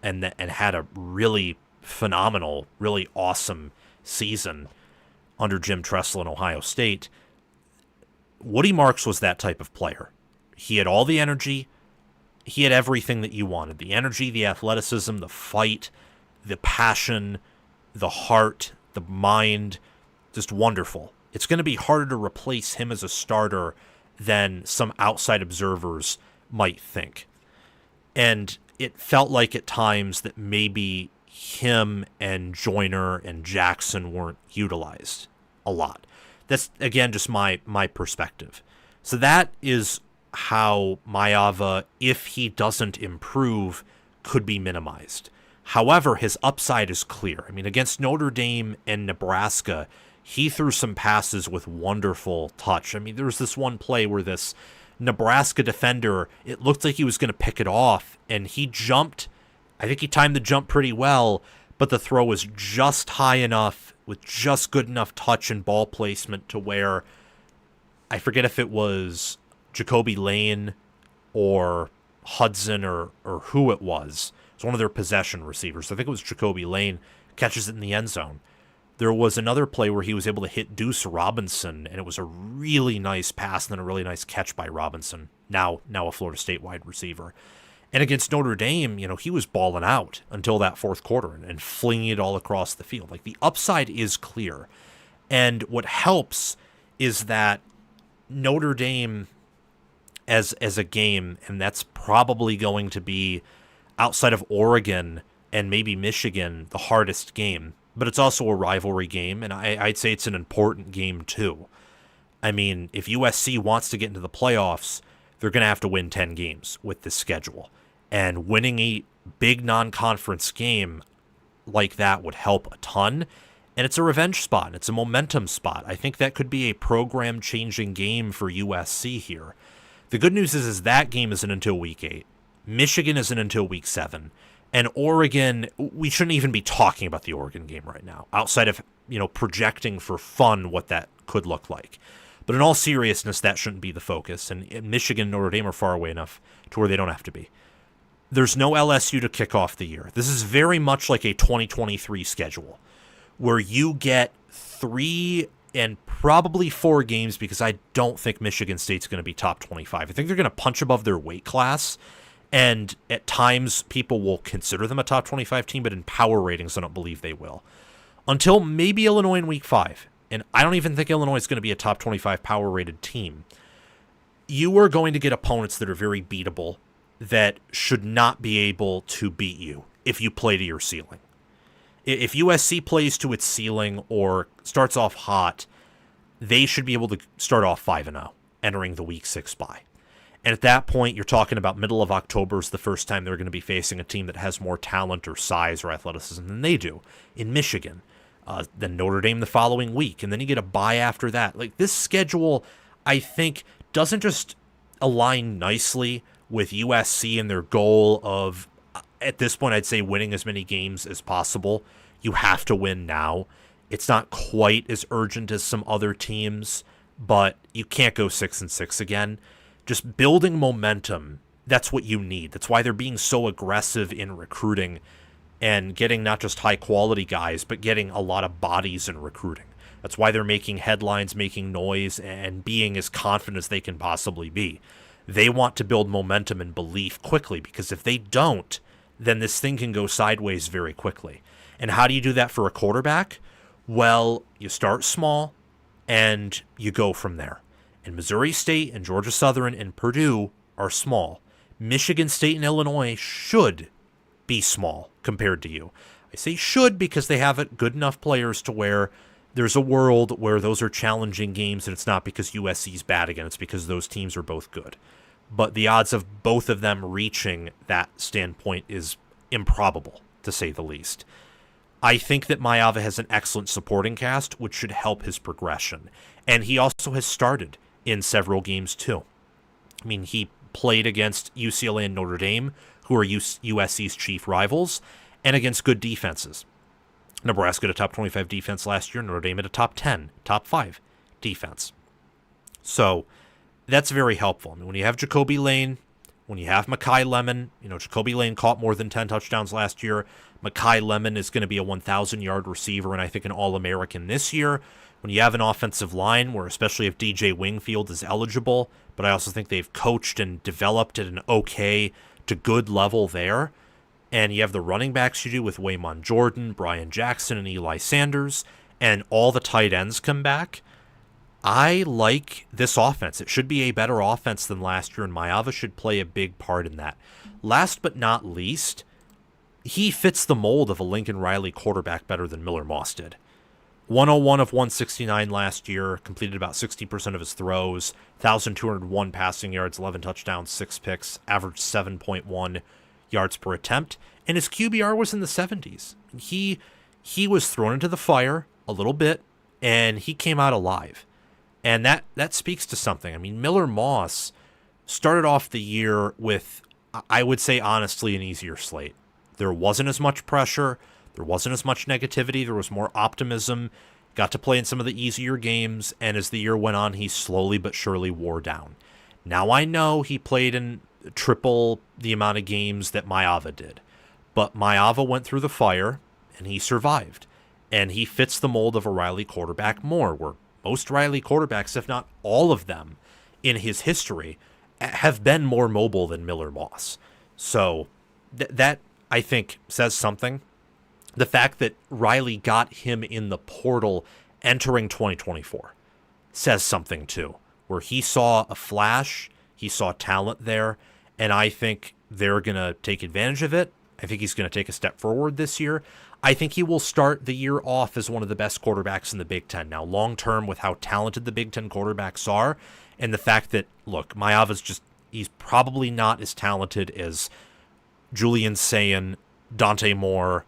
and had a really phenomenal, really awesome season. under Jim Tressel in Ohio State. Woody Marks was that type of player. He had all the energy. He had everything that you wanted. The energy, the athleticism, the fight, the passion, the heart, the mind. Just wonderful. It's going to be harder to replace him as a starter than some outside observers might think. And it felt like at times that maybe him and Joyner and Jackson weren't utilized a lot. That's, again, just my perspective. So that is how Maiava, if he doesn't improve, could be minimized. However, his upside is clear. I mean, against Notre Dame and Nebraska, he threw some passes with wonderful touch. I mean, there was this one play where this Nebraska defender, it looked like he was going to pick it off, and he jumped. I think he timed the jump pretty well, but the throw was just high enough with just good enough touch and ball placement to where, I forget if it was Jacoby Lane or Hudson or who it was. It's one of their possession receivers. I think it was Jacoby Lane, catches it in the end zone. There was another play where he was able to hit Deuce Robinson, and it was a really nice pass and then a really nice catch by Robinson, now a Florida State wide receiver. And against Notre Dame, he was balling out until that fourth quarter and flinging it all across the field. Like, the upside is clear. And what helps is that Notre Dame as a game, and that's probably going to be, outside of Oregon and maybe Michigan, the hardest game. But it's also a rivalry game, and I'd say it's an important game too. I mean, if USC wants to get into the playoffs, they're going to have to win 10 games with this schedule. And winning a big non-conference game like that would help a ton. And it's a revenge spot. It's a momentum spot. I think that could be a program-changing game for USC here. The good news is that game isn't until Week 8. Michigan isn't until Week 7. And Oregon, we shouldn't even be talking about the Oregon game right now, outside of, projecting for fun what that could look like. But in all seriousness, that shouldn't be the focus. And Michigan and Notre Dame are far away enough to where they don't have to be. There's no LSU to kick off the year. This is very much like a 2023 schedule, where you get 3 and probably 4 games, because I don't think Michigan State's going to be top 25. I think they're going to punch above their weight class, and at times people will consider them a top 25 team, but in power ratings, I don't believe they will. Until maybe Illinois in Week 5, and I don't even think Illinois is going to be a top 25 power rated team. You are going to get opponents that are very beatable, that should not be able to beat you if you play to your ceiling. If USC plays to its ceiling or starts off hot, they should be able to start off 5-0 entering the Week 6 bye. And at that point, you're talking about middle of October is the first time they're going to be facing a team that has more talent or size or athleticism than they do in Michigan. Then Notre Dame the following week, and then you get a bye after that. Like, this schedule, I think, doesn't just align nicely with USC and their goal of, at this point, I'd say winning as many games as possible. You have to win now. It's not quite as urgent as some other teams, but you can't go 6-6 again. Just building momentum, that's what you need. That's why they're being so aggressive in recruiting and getting not just high-quality guys, but getting a lot of bodies in recruiting. That's why they're making headlines, making noise, and being as confident as they can possibly be. They want to build momentum and belief quickly, because if they don't, then this thing can go sideways very quickly. And how do you do that for a quarterback? Well, you start small, and you go from there. And Missouri State and Georgia Southern and Purdue are small. Michigan State and Illinois should be small compared to you. I say should because they have good enough players to where there's a world where those are challenging games, and it's not because USC's bad again, it's because those teams are both good. But the odds of both of them reaching that standpoint is improbable, to say the least. I think that Maiava has an excellent supporting cast, which should help his progression. And he also has started in several games, too. I mean, he played against UCLA and Notre Dame, who are USC's chief rivals, and against good defenses. Nebraska had a top 25 defense last year. Notre Dame had a top 10, top 5 defense. So that's very helpful. I mean, when you have Jacoby Lane, when you have Makai Lemon, Jacoby Lane caught more than 10 touchdowns last year. Makai Lemon is going to be a 1,000-yard receiver and I think an All-American this year. when you have an offensive line where, especially if DJ Wingfield is eligible, but I also think they've coached and developed at an okay to good level there, and you have the running backs you do with Waymon Jordan, Brian Jackson, and Eli Sanders, and all the tight ends come back, I like this offense. It should be a better offense than last year, and Maiava should play a big part in that. Last but not least, he fits the mold of a Lincoln Riley quarterback better than Miller Moss did. 101 of 169 last year, completed about 60% of his throws, 1,201 passing yards, 11 touchdowns, 6 picks, averaged 7.1 yards per attempt, and his QBR was in the 70s. He was thrown into the fire a little bit, and he came out alive. And that speaks to something. I mean, Miller Moss started off the year with, I would say honestly, an easier slate. There wasn't as much pressure. There wasn't as much negativity. There was more optimism. Got to play in some of the easier games. And as the year went on, he slowly but surely wore down. Now I know he played in triple the amount of games that Maiava did. But Maiava went through the fire, and he survived. And he fits the mold of a Riley quarterback more, where most Riley quarterbacks, if not all of them, in his history, have been more mobile than Miller Moss. So that, I think, says something. The fact that Riley got him in the portal entering 2024 says something, too, where he saw a flash, he saw talent there, and I think they're going to take advantage of it. I think he's going to take a step forward this year. I think he will start the year off as one of the best quarterbacks in the Big Ten. Now, long-term, with how talented the Big Ten quarterbacks are, and the fact that, look, Maiava's he's probably not as talented as Julian Sayin, Dante Moore,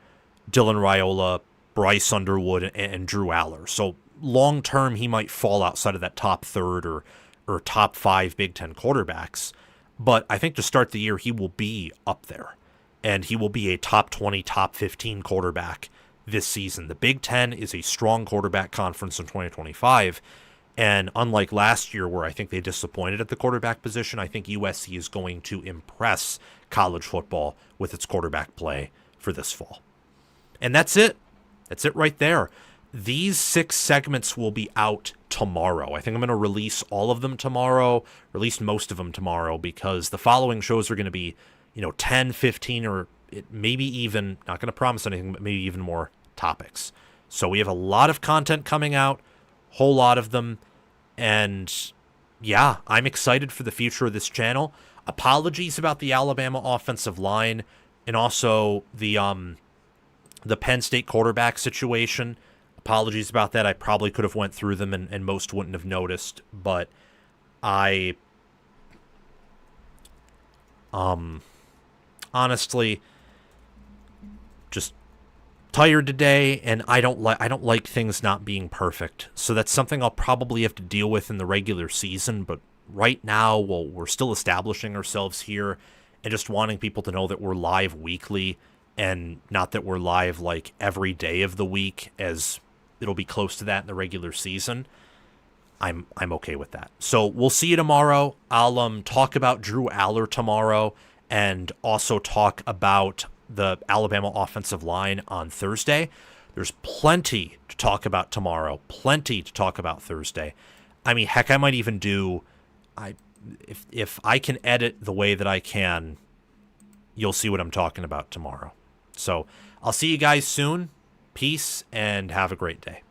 Dylan Raiola, Bryce Underwood, and Drew Aller. So, long-term, he might fall outside of that top third or top 5 Big Ten quarterbacks. But I think to start the year, he will be up there. And he will be a top 20, top 15 quarterback this season. The Big Ten is a strong quarterback conference in 2025. And unlike last year, where I think they disappointed at the quarterback position, I think USC is going to impress college football with its quarterback play for this fall. And that's it. That's it right there. These 6 segments will be out tomorrow. I think I'm going to release all of them tomorrow, release most of them tomorrow, because the following shows are going to be 10, 15, or maybe even, not going to promise anything, but maybe even more topics. So we have a lot of content coming out, whole lot of them, and yeah, I'm excited for the future of this channel. Apologies about the Alabama offensive line and also the Penn State quarterback situation. Apologies about that. I probably could have went through them and most wouldn't have noticed, but I honestly just tired today, and I don't like things not being perfect. So that's something I'll probably have to deal with in the regular season, but right now, we're still establishing ourselves here and just wanting people to know that we're live weekly and not that we're live like every day of the week, as it'll be close to that in the regular season. I'm okay with that. So we'll see you tomorrow. I'll talk about Drew Aller tomorrow, and also talk about the Alabama offensive line on Thursday. There's plenty to talk about tomorrow, plenty to talk about Thursday. I mean, heck, I might even do, if I can edit the way that I can, you'll see what I'm talking about tomorrow. So I'll see you guys soon. Peace, and have a great day.